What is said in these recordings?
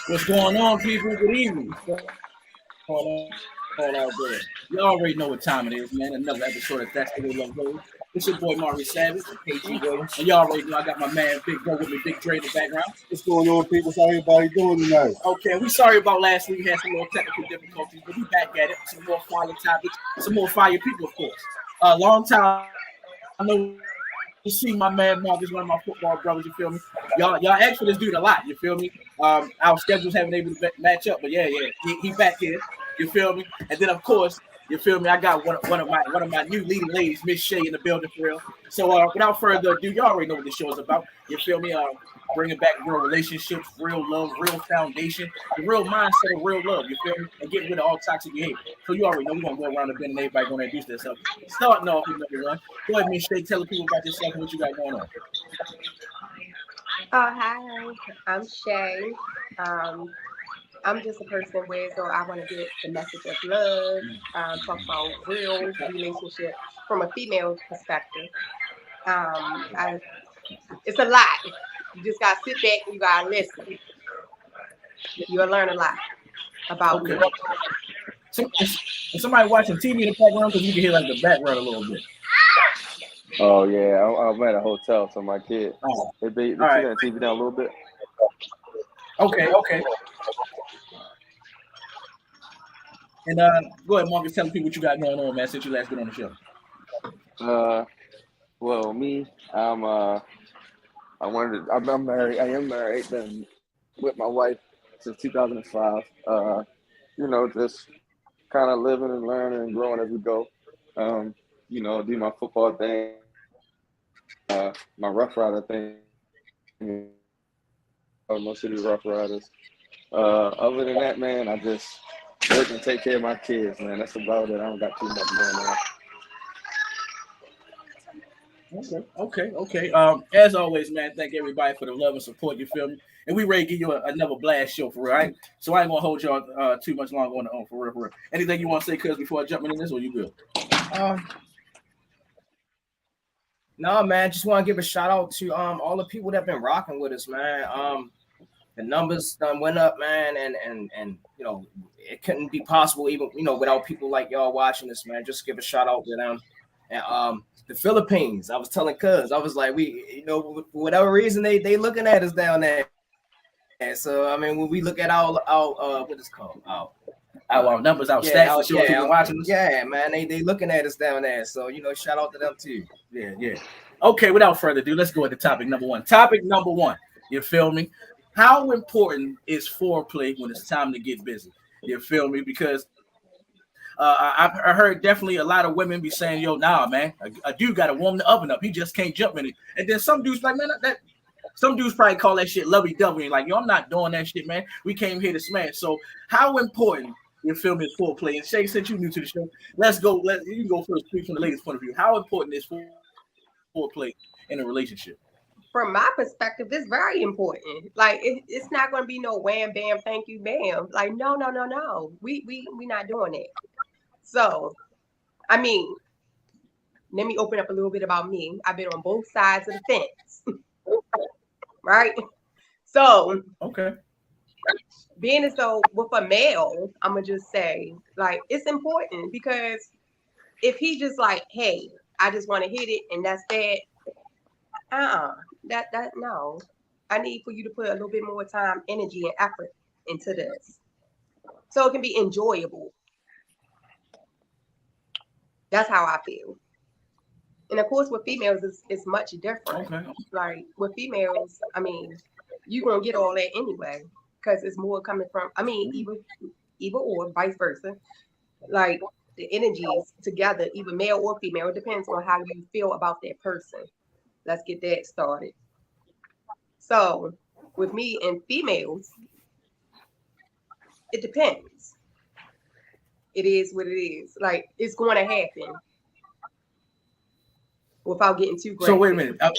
What's going on, people? Good evening. What's going on out there? You already know what time it is, man. Another episode of That's the Way Love Goes. It's your boy Maurice Savage and KG Williams. And you already know I got my man Big Bro with me, Big Dre in the background. What's going on, people? How everybody doing tonight? Okay, we sorry about last week. We had some little technical difficulties, but we back at it. Some more fire topics, some more fire people, of course. Long time I know you see my man Mark is one of my football brothers. You feel me? Y'all asked for this dude a lot. You feel me? Our schedules haven't able to match up, but yeah, he back here. You feel me? And then of course, you feel me? I got one of my new leading ladies, Miss Shay, in the building for real. So without further ado, y'all already know what this show is about. You feel me? Bringing back real relationships, real love, real foundation, the real mindset of real love. You feel me? And getting rid of all toxic behavior. So you already know we're gonna go around the bend and everybody gonna introduce themselves. Starting off with number one. Go ahead, Miss Shay, tell the people about yourself and what you got going on. Oh, hi, I'm Shay. I'm just a person where so I want to get the message of love, talk about real relationships from a female perspective. It's a lot. You just gotta sit back and you gotta listen. You'll learn a lot about me. Is somebody watching TV in the background? Because you can hear like the background a little bit. Oh yeah, I'm at a hotel, so my kid they turn right. the TV down a little bit. Okay. And go ahead, Marcus, tell people what you got going on, man, since you last been on the show. Well, me, I'm married. I am married. Been with my wife since 2005. Just kind of living and learning and growing as we go. Do my football thing, my Rough Rider thing. Most of the Rough Riders. Other than that, man, I just work and take care of my kids, man. That's about it. I don't got too much going on. Okay. As always, man, thank everybody for the love and support. You feel me? And we ready to give you another blast show for real, right? So I ain't gonna hold y'all too much longer on for real. Anything you want to say, cuz, before I jump into this, or you good? No, man, just want to give a shout out to all the people that been rocking with us, man. The numbers done went up, man, and it couldn't be possible even without people like y'all watching this, man. Just give a shout out to them. And the Philippines, I was telling cuz, I was like, for whatever reason they looking at us down there. And so I mean, when we look at our what is it called, our numbers, our stats, people watching us. Yeah, man, they looking at us down there. So shout out to them too. Yeah. Okay, without further ado, let's go into topic number one. Topic number one. You feel me? How important is foreplay when it's time to get busy? You feel me? Because I heard definitely a lot of women be saying, "Yo, nah, man, a dude got to warm the oven up. He just can't jump in it." And then some dudes like, man, some dudes probably call that shit lovey-dovey. Like, yo, I'm not doing that shit, man. We came here to smash. So how important, you feel me, is foreplay? And Shay, since you're new to the show, let's go. You can go first, speak from the ladies' point of view. How important is foreplay in a relationship? From my perspective, it's very important. Like it's not going to be no wham bam, thank you, bam. Like no. We not doing it. So, I mean, let me open up a little bit about me. I've been on both sides of the fence, right? So, okay, being as though with a male, I'm gonna just say like it's important because if he just like, hey, I just want to hit it and that's that. That no. I need for you to put a little bit more time, energy, and effort into this, so it can be enjoyable. That's how I feel. And of course, with females, it's much different. Okay. Like with females, I mean, you're gonna get all that anyway because it's more coming from. I mean, either or, vice versa. Like the energies together, either male or female, it depends on how you feel about that person. Let's get that started. So with me and females, it depends. It is what it is. Like it's going to happen without getting too great. So wait a minute. I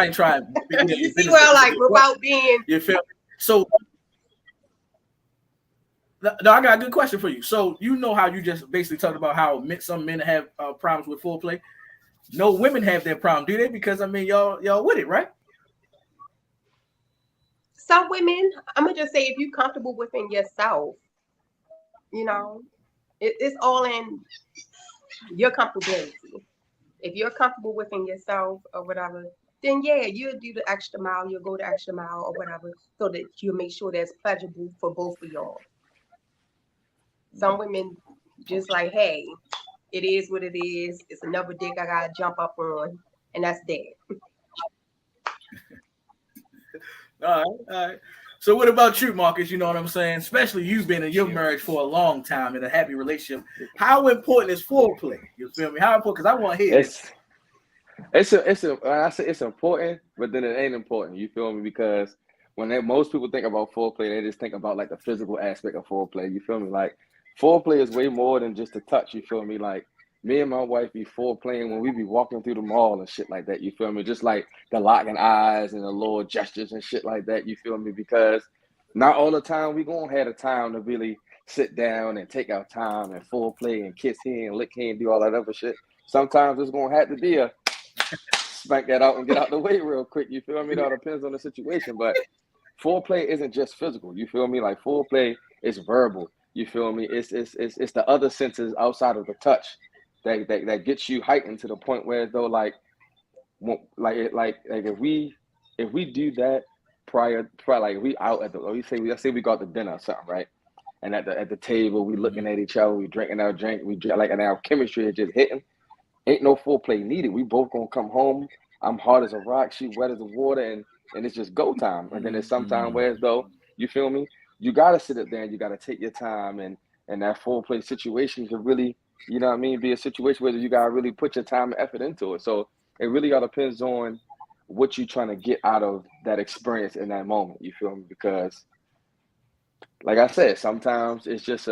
ain't trying. You see, well, like without being. You feel? So no, I got a good question for you. So you know how you just basically talked about how some men have problems with foreplay. No women have that problem, do they? Because I mean, y'all with it, right? some women, I'm gonna just say, if you're comfortable within yourself, you know, it's all in your comfortability. If you're comfortable within yourself or whatever, then yeah, you'll do the extra mile, you'll go the extra mile or whatever, so that you make sure that's pleasurable for both of y'all. Some women just like, hey, it is what it is. It's another dick I gotta jump up on, and that's that. All right. So what about you, Marcus? You know what I'm saying? Especially you've been in your marriage for a long time in a happy relationship. How important is foreplay? You feel me? How important? Because I want to hear this. I say it's important, but then it ain't important. You feel me? Because most people think about foreplay, they just think about like the physical aspect of foreplay. You feel me? Like foreplay is way more than just a touch. You feel me? Like me and my wife be foreplaying when we be walking through the mall and shit like that. You feel me? Just like the locking eyes and the little gestures and shit like that. You feel me? Because not all the time we gonna have the time to really sit down and take our time and foreplay and kiss here and lick here and do all that other shit. Sometimes it's gonna have to be a smack that out and get out the way real quick. You feel me? It all depends on the situation. But foreplay isn't just physical. You feel me? Like foreplay is verbal. You feel me? It's the other senses outside of the touch that gets you heightened to the point where though like if we do that prior like we out at the let's say we go out to dinner or something, right? And at the table we looking at each other, we drinking our drink, we drink, like, and our chemistry is just hitting. Ain't no foreplay needed. We both gonna come home. I'm hard as a rock, she wet as the water, and it's just go time. And then there's sometimes where as though, you feel me, you gotta sit up there and you gotta take your time, and that foreplay situation could really, you know what I mean, be a situation where you gotta really put your time and effort into it. So it really all depends on what you're trying to get out of that experience in that moment. You feel me? Because like I said, sometimes it's just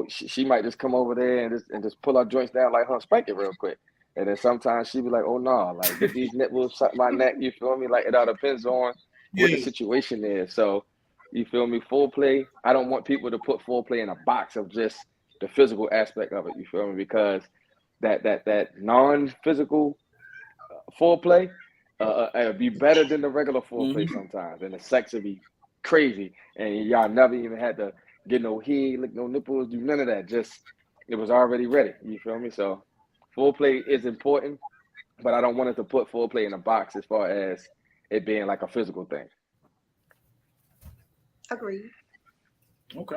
she might just come over there and just pull our joints down like her, spank it real quick. And then sometimes she be like, oh no, like get these nipples, suck my neck, you feel me? Like it all depends on what the situation is. So you feel me? Foreplay, I don't want people to put foreplay in a box of just the physical aspect of it, you feel me? Because that non-physical foreplay it'll be better than the regular foreplay sometimes. And the sex will be crazy. And y'all never even had to get no head, lick no nipples, do none of that. Just it was already ready. You feel me? So foreplay is important, but I don't want it to put foreplay in a box as far as it being like a physical thing. Agreed. Okay.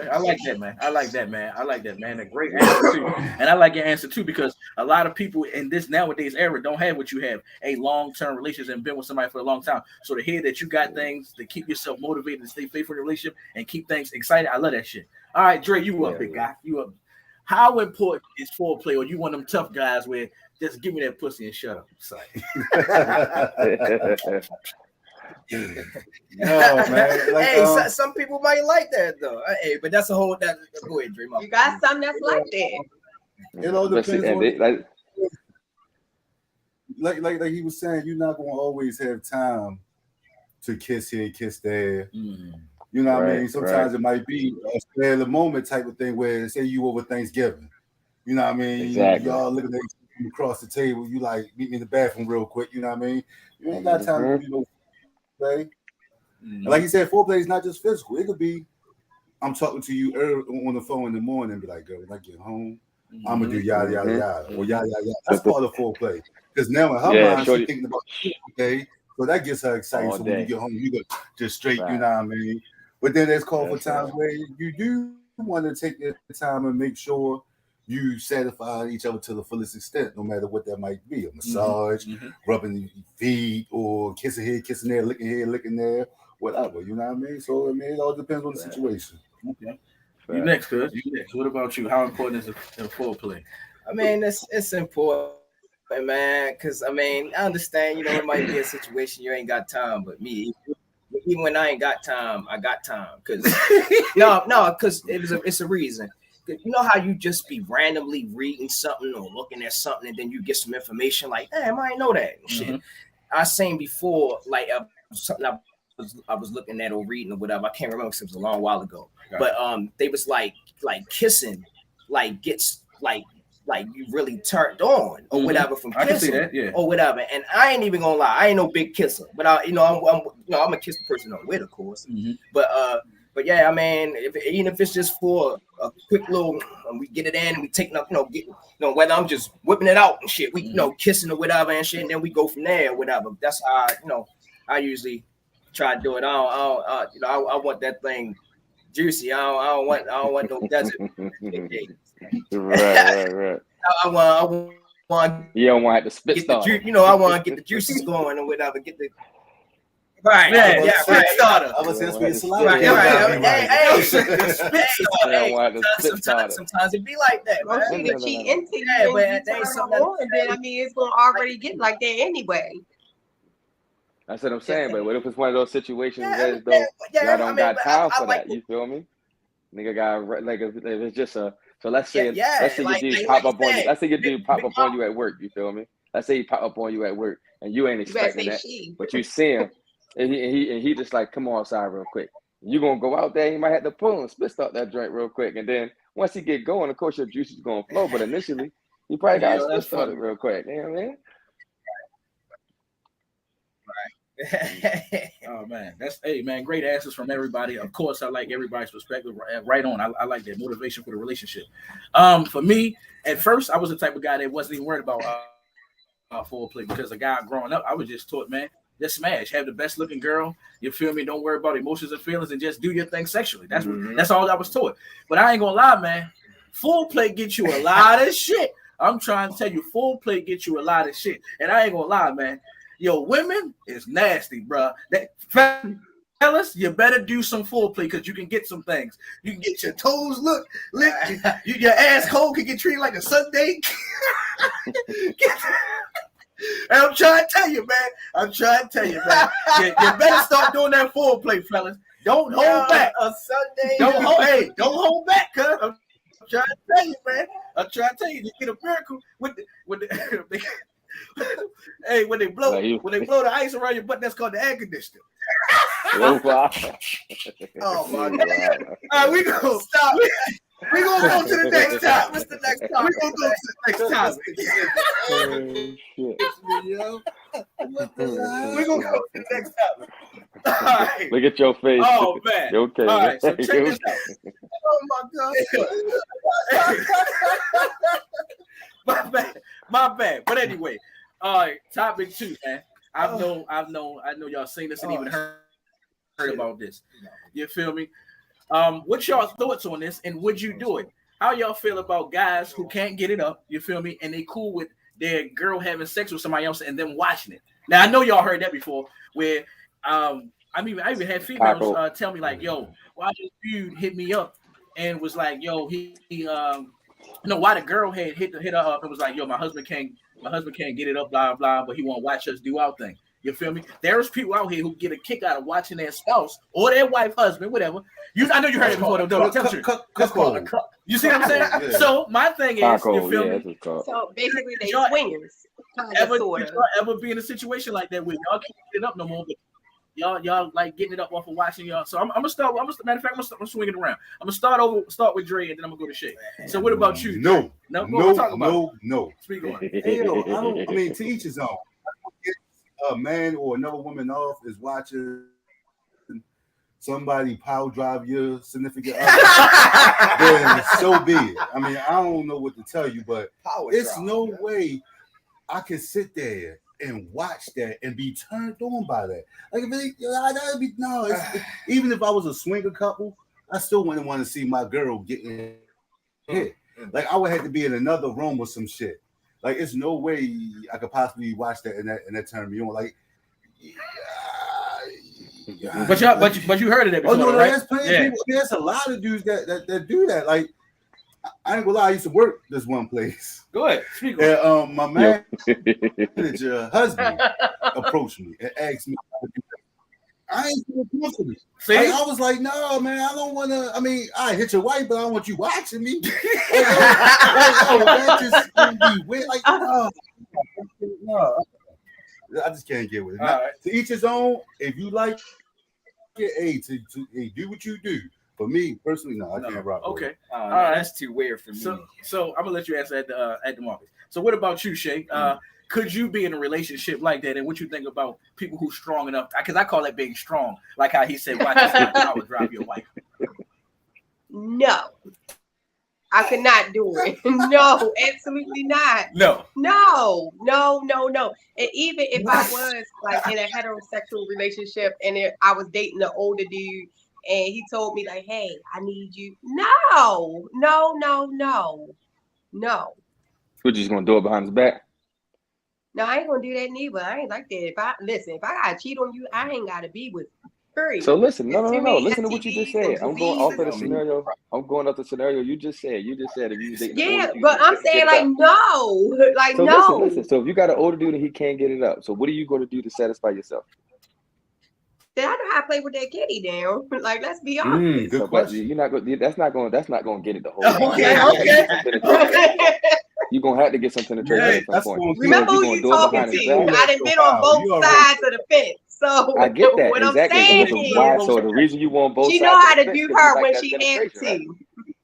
I like that, man. I like that, man. A great answer too. And I like your answer too, because a lot of people in this nowadays era don't have what you have, a long-term relationship and been with somebody for a long time. So to hear that you got things to keep yourself motivated and stay faithful in the relationship and keep things excited, I love that shit. All right, Dre, you up, big guy. You up. How important is foreplay, or you one of them tough guys where just give me that pussy and shut up? No, man. Like, hey, some people might like that though. Hey, but that's a whole that. Go ahead, Dre. You got some that's like that. It all depends on like he was saying, you're not gonna always have time to kiss here, kiss there. You know what I mean? Sometimes it might be a spare of the moment type of thing where say you over Thanksgiving. You know what I mean? Exactly. Y'all looking at you across the table, you like meet me in the bathroom real quick, you know what I mean? You ain't got time to do no play. And like you said, foreplay is not just physical. It could be I'm talking to you early on the phone in the morning and be like, girl, when I get home, I'm gonna do yada yada yada or yada yada yada. That's part of foreplay. Because now in her mind, she's thinking about okay, so that gets her excited. So when you get home, you go just straight, you know what I mean? But then there's called for times where you do want to take your time and make sure you satisfy each other to the fullest extent, no matter what that might be. A massage, rubbing your feet, or kissing here, kissing there, licking there, whatever. You know what I mean? So I mean, it all depends on the situation. Okay. You next, cuz. You next. What about you? How important is the foreplay? I mean, it's important, man, because I mean, I understand, it might be a situation you ain't got time, but me, even when I ain't got time, I got time. Because because it's a reason. You know how you just be randomly reading something or looking at something, and then you get some information like, damn, I didn't know that and shit. I seen before, like something I was looking at or reading or whatever. I can't remember because it was a long while ago. But they was like kissing, like gets like like you really turned on or whatever from I can see kissing that, yeah. or whatever. And I ain't even gonna lie, I ain't no big kisser, but I'm a kiss the person I'm with, of course. But yeah, I mean, even if it's just for a quick little, we get it in and we take up, whether I'm just whipping it out and shit, we kissing or whatever and shit, and then we go from there or whatever. That's how I usually try to do it. I want that thing juicy. I don't want no desert. Right. I want. You don't want to spit start. I want to get the juices going or whatever. Get the right. Yeah, spit starter. I was that's where your saliva. Sometimes it be like that. Well, see, if she into you, but then I mean, it's gonna already get like that anyway. That's what I'm saying. But what if it's one of those situations where y'all don't got time for that? You feel me? Nigga got like if it's just a. So let's say your dude pop up on you. Let's say your dude pop up on you at work. You feel me? Let's say he pop up on you at work and you ain't expecting that, but you see him and he just like come on outside real quick. You gonna go out there? He might have to pull and spit out that joint real quick, and then once he get going, of course your juice is gonna flow. But initially, you probably got to spit start it real quick. You know what I mean? Oh man, great answers from everybody. Of course, I like everybody's perspective. Right on. I like that motivation for the relationship. For me, at first, I was the type of guy that wasn't even worried about foreplay because a guy growing up, I was just taught, man, just smash, have the best looking girl. You feel me? Don't worry about emotions and feelings, and just do your thing sexually. That's all I was taught. But I ain't gonna lie, man. Foreplay gets you a lot of shit. I'm trying to tell you, foreplay gets you a lot of shit, and I ain't gonna lie, man. Yo, women is nasty, bro. Fellas, you better do some foreplay because you can get some things. You can get your toes licked. Your ass cold can get treated like a Sunday. And I'm trying to tell you, man. You better start doing that foreplay, fellas. Don't hold back. A Sunday. Don't hold back, cuz. I'm trying to tell you, man. You get a miracle with the hey, when they blow the ice around your butt, that's called the air conditioner. Oh my God! All right, we gonna stop. We gonna go to the next time. What's the next time? We gonna go to the next time. We gonna go to the next time. All right. Look at your face. Oh man. Okay. All right. So check this out. Oh my God. My bad. But anyway, all right. Topic 2, man. I know y'all seen this and even heard about this. You feel me? What's y'all thoughts on this, and would you do it? How y'all feel about guys who can't get it up? You feel me? And they cool with their girl having sex with somebody else and them watching it. Now I know y'all heard that before. Where I even had females tell me like, "Yo, why this dude hit me up and was like, yo, why the girl had hit her up and was like, yo, my husband can't get it up, blah blah, but he won't watch us do our thing." You feel me? There's people out here who get a kick out of watching their spouse or their wife, husband, whatever. I know you heard it before. You see what I'm saying? Yeah. So my thing is, you feel me? So basically, they swingers. Ever be in a situation like that where y'all can't get it up no more, but y'all like getting it up off of watching y'all? So I'm gonna start. Matter of fact, I'm swinging it around. I'm gonna start with Dre, and then I'm gonna go to Shay. So what about you? No. Speak on. I mean, to each his own. A man or another woman off is watching somebody power drive your significant other, then so be it. I mean, I don't know what to tell you, but it's no way I can sit there and watch that and be turned on by that. Like, even if I was a swinger couple, I still wouldn't want to see my girl getting hit. Like, I would have to be in another room with some shit. Like, it's no way I could possibly watch that and that turn me on. Like, but you heard of that before, right? There's plenty of people. There's a lot of dudes that do that. Like, I ain't gonna lie, I used to work this one place. Go ahead, speak on. And my manager husband approached me and asked me. I ain't feel comfortable. Like, I was like, no, man, I don't want to. I mean, I hit your wife, but I don't want you watching me. That just be weird. Like, no, I just can't get with it. Now, to each his own. If you like it, hey, do what you do. For me personally, no, I can't rock. Okay, all right, that's too weird for me. So I'm gonna let you answer at the Marcus. So what about you, Shay? Could you be in a relationship like that? And what you think about people who's strong enough? Because I call that being strong. Like how he said, "Watch this power drive your wife." No, I could not do it. No, absolutely not. No. And even if I was like in a heterosexual relationship and I was dating an older dude and he told me like, "Hey, I need you." No. We're just gonna do it behind his back. No, I ain't gonna do that neither. I ain't like that. If I gotta cheat on you, I ain't gotta be with you. Period. So listen, no. Many Listen to what you just said. I'm going off of the STDs. scenario. I'm going off the scenario you just said. You just said if you dating an older dude, but I'm he can't saying get it like up. no, like So no. listen. So if you got an older dude and he can't get it up, so what are you going to do to satisfy yourself? Then I know how to play with that kitty down. Like, let's be honest. Good question. You're not going. That's not going to get it the whole time. Okay. You're gonna have to get some penetration at some point. Remember who you talking to? I done been on both sides of the fence. So I get that what exactly. I'm saying So the reason you want both she sides know how of the to fence do is her like when that she has penetration, to. right?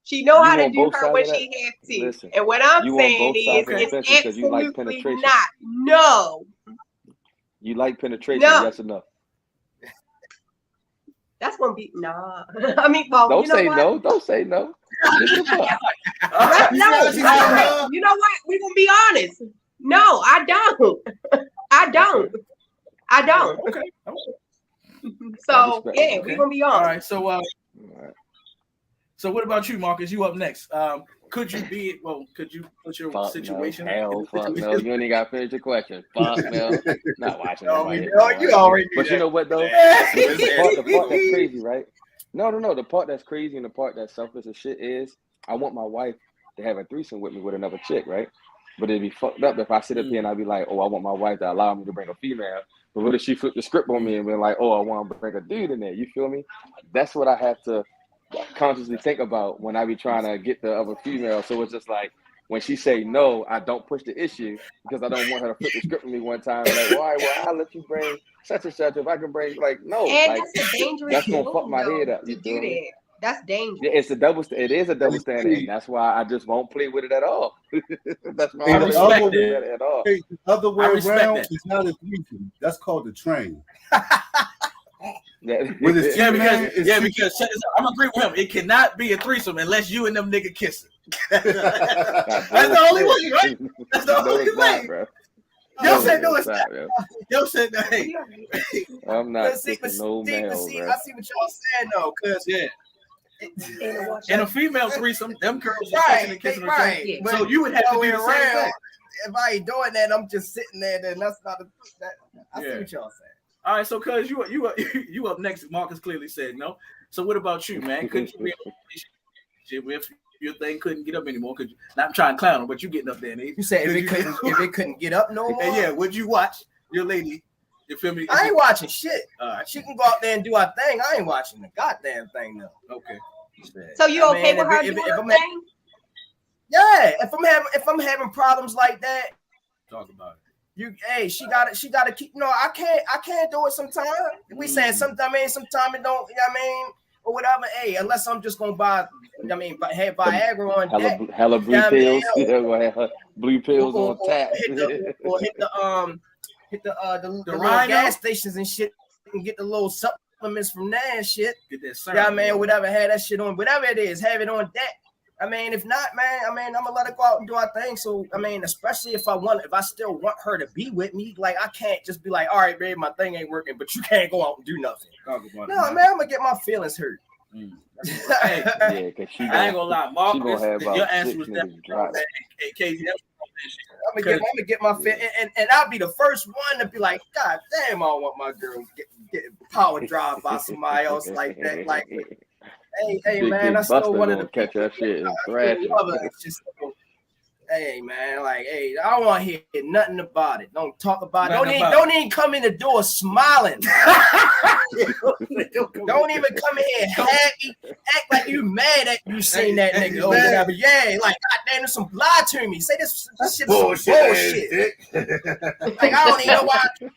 She know how You to want do both her sides when of that? she has to. Listen, And what I'm you want saying both is sides of the it's fence because you like absolutely penetration. not. No. You like penetration, No. yes or no? That's gonna be nah. I mean, well, Don't you know say what? no. Don't say no. Give it a fuck. No, you know what? We're gonna be honest. No, I don't. I don't. Okay. So yeah, we're gonna be honest. All right. So what about you, Marcus? You up next. Could you put your Fuck situation? No. Fuck no. You ain't even got to finish your question. Fuck no. Not watching nobody. You already But you know what though? The part that's crazy, right? No. The part that's crazy and the part that's selfish as shit is I want my wife to have a threesome with me with another chick, right? But it'd be fucked up if I sit up here and I'd be like, oh, I want my wife to allow me to bring a female. But what if she flip the script on me and be like, oh, I want to bring a dude in there? You feel me? That's what I have to consciously think about when I be trying to get the other female. So it's just like when she say no, I don't push the issue because I don't want her to flip the script on me one time. Like, all right, well, I'll let you bring such and such if I can bring no. And like, that's a dangerous that's gonna fuck my head up. You feel me? That's dangerous. Yeah, it is a double standard, and that's why I just won't play with it at all. That's why I respect won't play that. with it at all. The other way around that. is not a threesome. That's called the train. Because I'm agree with him. It cannot be a threesome unless you and them nigga kissing. That's the only way, right? That's the only way, bro. Y'all said no, it's not. Yo said no. Hey, I'm not see, kissing no male, bro. I see what y'all saying though, cause in a female threesome, them girls are right, touching and kissing. right. So you would have to be around. If I ain't doing that, I'm just sitting there. Then that's not a. I see what y'all saying. All right, so cuz you up next. Marcus clearly said no. So what about you, man? Could you be in a relationship if your thing couldn't get up anymore? Could you? Not trying to clown him, but you getting up there, Nate. You said if it couldn't get up no more. And yeah, would you watch your lady? You feel me? I ain't watching shit. She can go out there and do her thing. I ain't watching the goddamn thing though. Okay. So you okay with her doing her thing? Yeah. If I'm having problems like that, talk about it. She gotta keep. No, I can't do it sometimes. We saying sometimes sometimes it don't. You know what I mean, or whatever. Hey, unless I'm just gonna buy. Have Viagra on deck. Hella blue pills. Have blue pills on tap. Hit the little gas stations and shit, and get the little supplements from there and shit. Get that. Yeah, man. Whatever. Have that shit on. Whatever it is, have it on deck. I mean, if not, man, I'm gonna let her go out and do our thing. So, I mean, especially if I still want her to be with me, like I can't just be like, all right, babe, my thing ain't working, but you can't go out and do nothing. No, man, I'm gonna get my feelings hurt. Hey, yeah, because I ain't gonna lie, Marcus, your answer was definitely hey, Casey, I'm gonna get my fit, and I'll be the first one to be like, God damn, I don't want my girl get power drive by somebody else like that, like. Hey, man, that's still one of the catch that shit and thrash it. Hey, man, like, hey, I don't want to hear nothing about it. Don't talk about it. Don't even come in the door smiling. Don't even come in here happy, act like you mad at you seen that nigga or whatever. Yeah, like, goddamn, there's some lie to me. Say this shit is bullshit. Like, I don't even know why I'm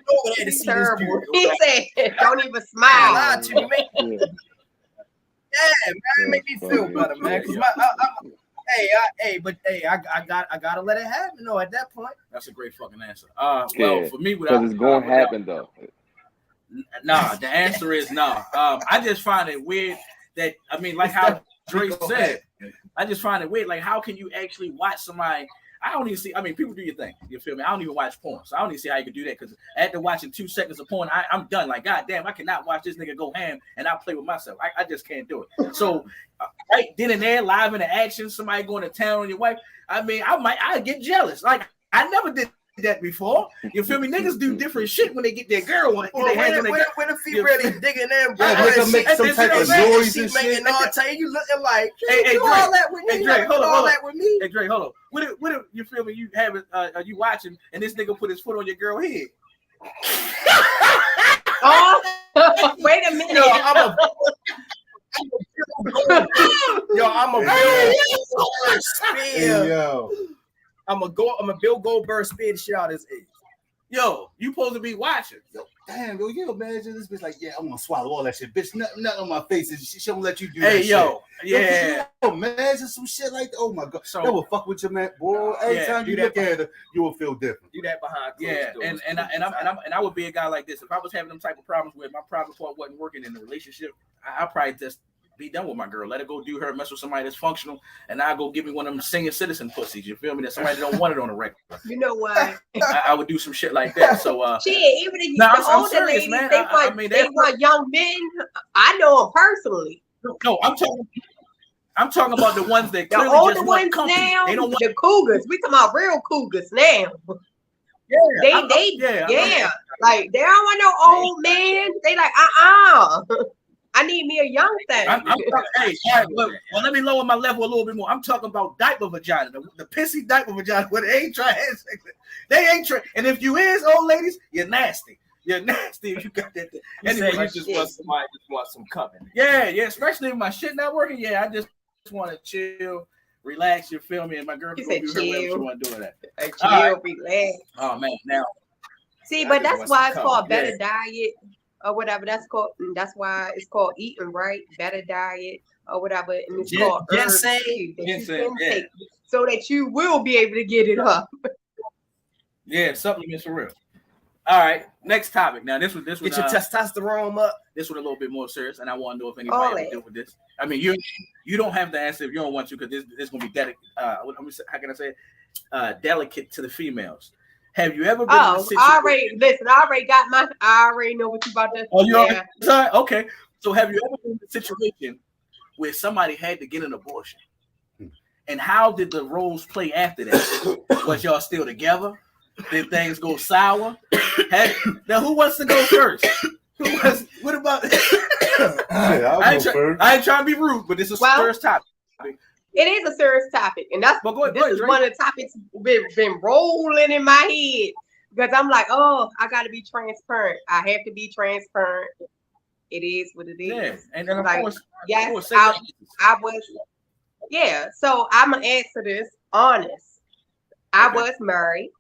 over there to see this dude. He said, don't even smile. Lie to me, man. Yeah, man, make me feel better, man. Because I gotta let it happen. No, at that point, That's a great fucking answer. Yeah, For me, because it's gonna happen though. Nah, the answer is nah. I just find it weird that like how Dre said, I just find it weird. Like, how can you actually watch somebody? I don't even see. People do your thing. You feel me? I don't even watch porn, so I don't even see how you can do that. Because after watching 2 seconds of porn, I'm done. Like, goddamn, I cannot watch this nigga go ham and I play with myself. I just can't do it. So, right then and there, live in the action, somebody going to town on your wife. I get jealous. Like, I never did that before. You feel me? Niggas do different shit when they get their girl on. When the feet really digging in, bro. Make some type of noise and shit. I'll tell you looking like, hey, do all that with me. Hey, Dre, hold all that with me. Hey, Dre, hold on. What if you feel me? You have it, you watching, and this nigga put his foot on your girl head. Oh, wait a minute. I'm a Yo. I'm a Bill Goldberg spear the shit out of his ear. Yo, you supposed to be watching. Yo, damn, yo, you imagine this bitch like, yeah, I'm gonna swallow all that shit, bitch. Nothing on my face. She don't let you do that. Hey, yo, shit. yeah. Yo, imagine some shit like that. Oh my god, So, that will fuck with your man, boy. Every time you look at her, you will feel different. Do that behind closed doors. And I would be a guy like this. If I was having them type of problems where my private part wasn't working in the relationship, I'll probably just be done with my girl. Let her go do her, mess with somebody that's functional, and I'll go give me one of them senior citizen pussies. You feel me? That somebody that don't want it on a regular. You know why? I would do some shit like that. So shit, even if the older serious, ladies, man. they want young men. I know them personally. No, I'm talking about the ones that The clearly older just want ones company. now, They don't want the cougars. We talking about real cougars now. Yeah. Like they don't want no old man. They like, I need me a young thing. Hey, all right, well, let me lower my level a little bit more. I'm talking about diaper vagina, the pissy diaper vagina where they ain't trying. They ain't trying. And if you is, old ladies, you're nasty. You're nasty if you got that thing. Anyway, you just want somebody just want some company. Yeah, especially if my shit not working. Yeah, I just want to chill, relax, you feel me? And my girl can go do her whatever she want to do with that. Like, chill, relax. Oh man, now. See, but that's why it's called better diet or whatever. That's why it's called eating right, better diet or whatever. And it's called ginseng, take, so that you will be able to get it up. Yeah, supplements for real. All right, next topic. Now this one. Get your testosterone up. This one a little bit more serious, and I want to know if anybody ever deal with this. You don't have to answer if you don't want to, because this is gonna be delicate. How can I say it? Delicate to the females. Have you ever been in a situation? I already know what you about to. Oh, you already? Okay. So have you ever been in a situation where somebody had to get an abortion, and how did the roles play after that? Was y'all still together? Did things go sour? Now, who wants to go first? What about? I ain't trying to be rude, but this is a serious topic. It is a serious topic, and that's one of the topics been rolling in my head because I'm like, oh, I got to be transparent. I have to be transparent. It is what it is. Yeah, and then of course, I was. Yeah, so I'm gonna answer this honest. I was married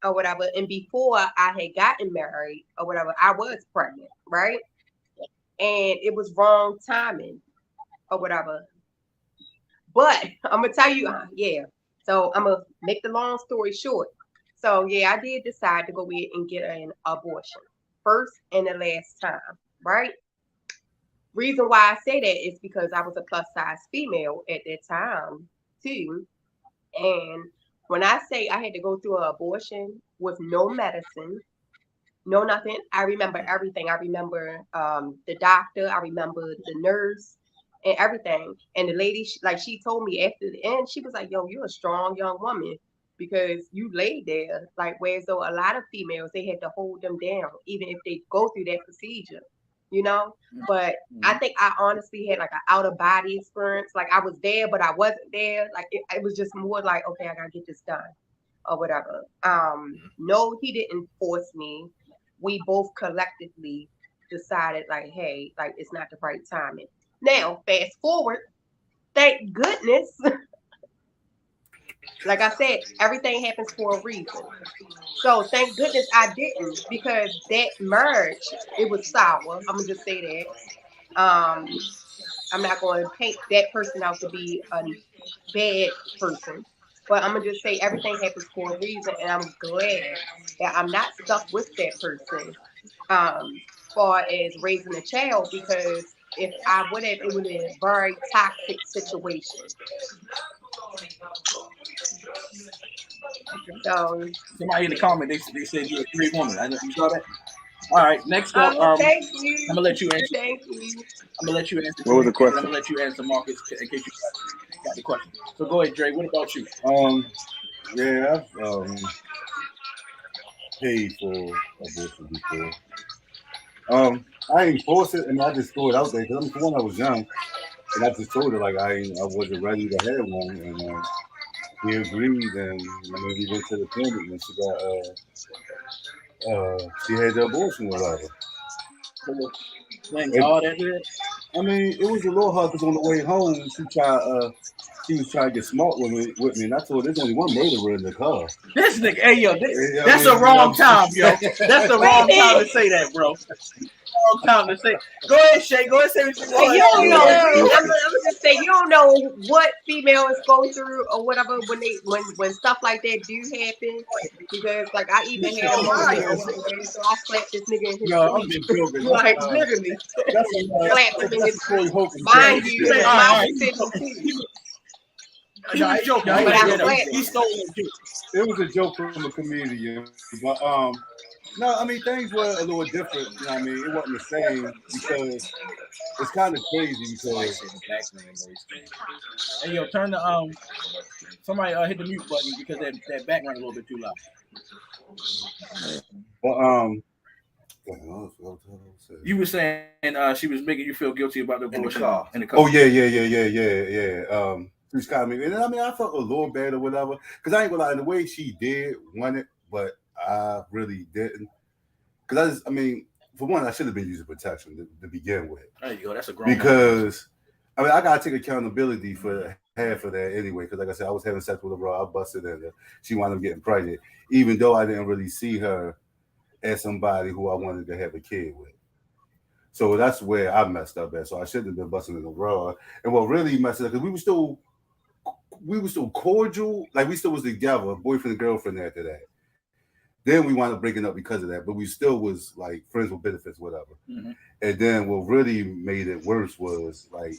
or whatever, and before I had gotten married or whatever, I was pregnant, right? And it was wrong timing or whatever. But I'm gonna tell you, So I'm gonna make the long story short. So yeah, I did decide to go ahead and get an abortion, first and the last time, right? Reason why I say that is because I was a plus size female at that time too, and when I say I had to go through an abortion with no medicine, no nothing, I remember everything. I remember the doctor, I remember the nurse, and everything. And the lady, she told me after the end, she was like, yo, you're a strong young woman because you laid there. Like, whereas though a lot of females, they had to hold them down, even if they go through that procedure, you know? But I think I honestly had like an out of body experience. Like I was there, but I wasn't there. Like it was just more like, okay, I gotta get this done or whatever. No, he didn't force me. We both collectively decided like, hey, like it's not the right timing. Now, fast forward, thank goodness. Like I said, everything happens for a reason. So thank goodness I didn't, because that marriage, it was sour. I'm gonna just say that. I'm not going to paint that person out to be a bad person. But I'm gonna just say everything happens for a reason, and I'm glad that I'm not stuck with that person. Far as raising a child, because if I would have, it would have been a very toxic situation. So, Somebody in the comment, they said you're a great woman. I know you saw that. All right, next up, thank you. I'm gonna let you answer. Thank you. I'm gonna let you answer. What was the question? I'm gonna let you answer, Marcus, in case you got the question. So go ahead, Dre. What about you? Yeah, I've paid for abortion before. I ain't force it, and I just threw it out there because for one, I was young, and I just told her like I wasn't ready to have one, and he agreed, and we went to the clinic, and she had the abortion, whatever. All that good. I mean, it was a little hard because on the way home, she was trying to get smart with me, and I told her there's only one murderer in the car. This nigga, hey yo, that's the wrong time, yo. That's the wrong time to say that, bro. Wrong time to say. Go ahead, Shay. Go ahead, say what you want. You don't know. I'm gonna just say you don't know what females go through or whatever when stuff like that do happen. Because like I even had a moment so I slapped this nigga in his face. Like literally slapped him in his face. Mind you, it's my decision too. He was joking. He stole it. It was a joke from a comedian, but no, I mean things were a little different. You know what I mean? It wasn't the same because it's kind of crazy because. Hey yo, turn the somebody hit the mute button because that background a little bit too loud. But you were saying she was making you feel guilty about the abortion in the car. Oh yeah. She was kind of and I mean I felt a little bad or whatever because I ain't gonna lie, the way she did want it, but I really didn't. Because I mean, for one, I should have been using protection to begin with. There you go. That's a grown because I mean, I gotta take accountability for half of that anyway. Because like I said, I was having sex with a bro. I busted in her. She wound up getting pregnant, even though I didn't really see her as somebody who I wanted to have a kid with. So that's where I messed up at. So I shouldn't have been busting in the raw. And what really messed up because we were still cordial, like we still was together, boyfriend and girlfriend after that. Then we wound up breaking up because of that, but we still was like friends with benefits, whatever. Mm-hmm. And then what really made it worse was like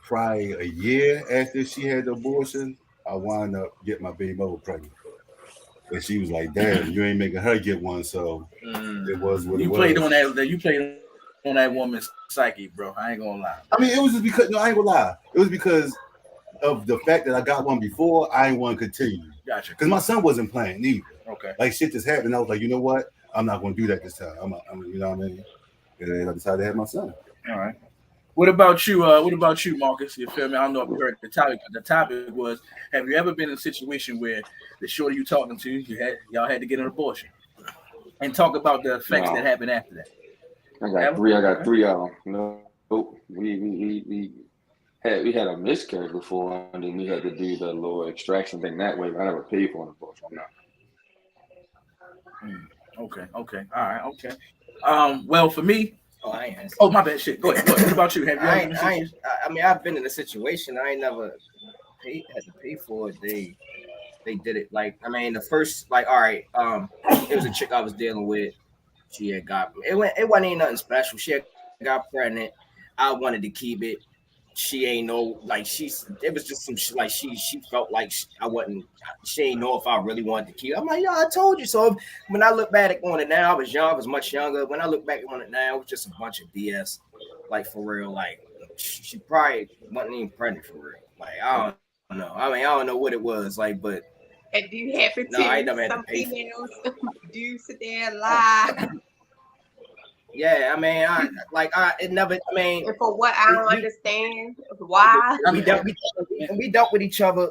probably a year after she had the abortion, I wound up getting my baby mother pregnant. And she was like, damn, you ain't making her get one, so it was what it was. You played on that woman's psyche, bro. I ain't gonna lie. I mean, it was just because, no, I ain't gonna lie. It was because of the fact that I got one before, I ain't want to continue. Gotcha. Because my son wasn't playing either. Okay. Like shit just happened. I was like, you know what? I'm not going to do that this time. You know what I mean? And then I decided to have my son. All right. What about you? Marcus? You feel me? I don't know if you heard the topic. The topic was: have you ever been in a situation where the shorty you talking to, y'all had to get an abortion, and talk about the effects that happened after that? I got three of them. No, we had a miscarriage before, and then we had to do the little extraction thing that way. But I never paid for an abortion. No. Okay. All right. Okay. Well, for me, I ain't answering. Oh, my bad. Shit. Go ahead. What about you? Have you? I mean, I've been in a situation I ain't never had to pay for it. They did it like I mean the first all right. It was a chick I was dealing with. She had got it wasn't even nothing special. She had got pregnant. I wanted to keep it. She ain't know it was just some she felt like she ain't know if I really wanted to keep it. I'm like, I told you so. When I look back on it now, I was much younger. When I look back on it now, it was just a bunch of BS. Like for real, like she probably wasn't even pregnant for real. Like I don't know. I mean, I don't know what it was like, but it do happen to I never had some to pay females do sit there and lie. Yeah, I mean, and for what I don't understand why. We dealt with each other.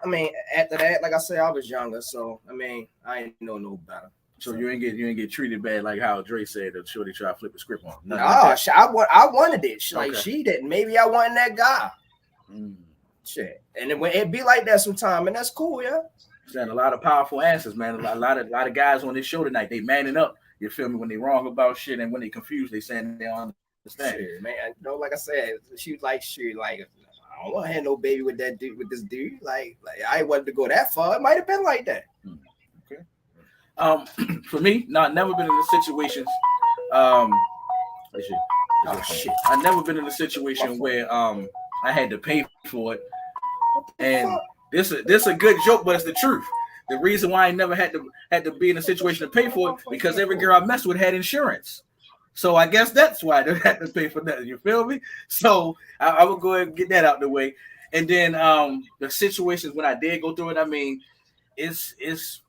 I mean, after that, like I said, I was younger, so I mean, I ain't know no better. So you ain't get treated bad like how Dre said that shorty tried to flip the script on. No, I wanted it. Like she didn't. Maybe I wanted that guy. Shit, and it be like that sometime, and that's cool, yeah. Saying a lot of powerful answers, man. A lot of guys on this show tonight, they manning up. You feel me? When they wrong about shit and when they confused, they saying they don't Shit, man. Like I said, she was like, "Shit, like I don't want to have no baby with that dude, with this dude. Like I ain't wanted to go that far. It might have been like that." Okay. For me, no, I've never been in the situations. Oh shit! I've never been in a situation where I had to pay for it, and this a good joke, but it's the truth. The reason why I never had to be in a situation to pay for it because every girl I messed with had insurance. So I guess that's why they had to pay for that. You feel me? So I will go ahead and get that out the way. And then the situations when I did go through it, I mean, it's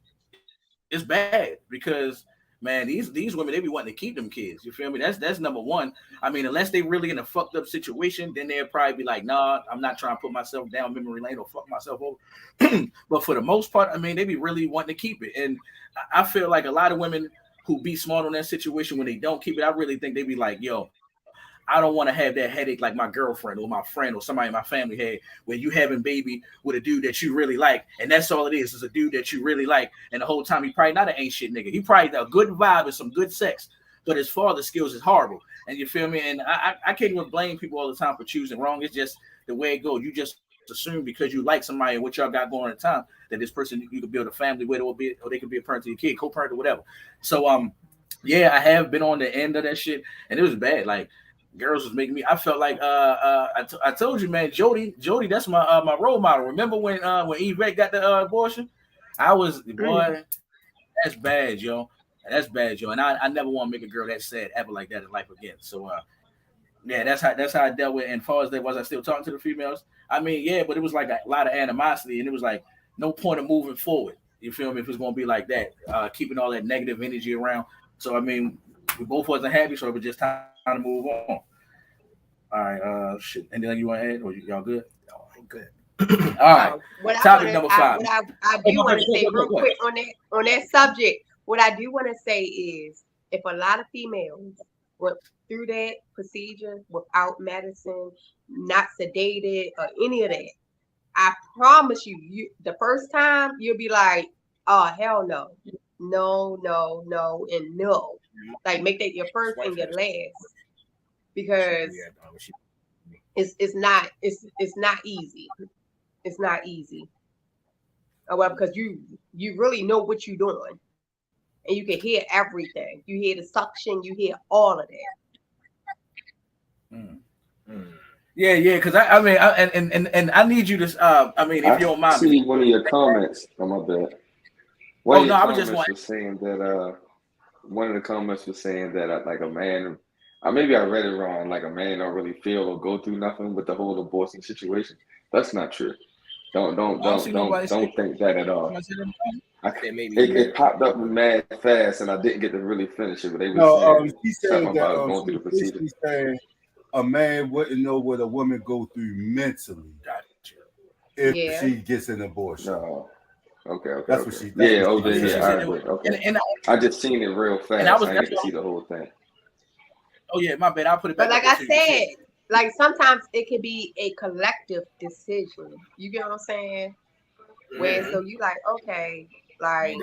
bad because man, these women, they be wanting to keep them kids. You feel me? That's number one. I mean, unless they really in a fucked up situation, then they'll probably be like, nah, I'm not trying to put myself down memory lane or fuck myself over. But for the most part, I mean, they be really wanting to keep it. And I feel like a lot of women who be smart on that situation when they don't keep it, I really think they be like, yo, I don't want to have that headache like my girlfriend or my friend or somebody in my family had when you having baby with a dude that you really like. And that's all it is a dude that you really like. And the whole time he probably not an ain't shit nigga. He probably a good vibe and some good sex, but his father skills is horrible. And you feel me? And I can't even blame people all the time for choosing wrong. It's just the way it goes. You just assume because you like somebody and what y'all got going at the time that this person you could build a family with or they could be a parent to your kid, co-parent or whatever. So yeah, I have been on the end of that shit and it was bad. Like girls was making me. I felt like I told you, man, Jody, that's my role model. Remember when Yvette got the abortion? I was boy. That's bad, yo. That's bad, yo. And I never want to make a girl that sad ever like that in life again. So yeah, that's how I dealt with it. And as far as that was, I still talking to the females. I mean, yeah, but it was like a lot of animosity, and it was like no point of moving forward. You feel me? If it's gonna be like that, keeping all that negative energy around. So I mean, we both wasn't happy, so it was just time to move on. All right, shit. Anything you want to add, or y'all good? Oh, I'm good. All right. Topic number 5. What I do want to say real quick on that subject, what I do want to say is if a lot of females went through that procedure without medicine, not sedated or any of that, I promise you, the first time you'll be like, oh, hell no. No, no, no, and no. Like make that your first and your last. Because it's not easy. It's not easy. Well, because you really know what you're doing. And you can hear everything. You hear the suction, you hear all of that. Yeah, because I mean, I need you to. I mean, if you don't mind. I see one of your comments. Oh my bad. I was just saying that. One of the comments was saying that like a man, maybe I read it wrong. Like a man don't really feel or go through nothing with the whole abortion situation. That's not true. Don't think that at all. It popped up mad fast, and I didn't get to really finish it. But they were saying he said that going through the procedure. Saying a man wouldn't know what a woman go through mentally if she gets an abortion. No. Okay. That's what she. Yeah. Okay. And I just seen it real fast. And I didn't get to see the whole thing. Oh yeah, my bad. I'll put it back. But like I said, like sometimes it can be a collective decision. You get what I'm saying? Where so you like, okay, like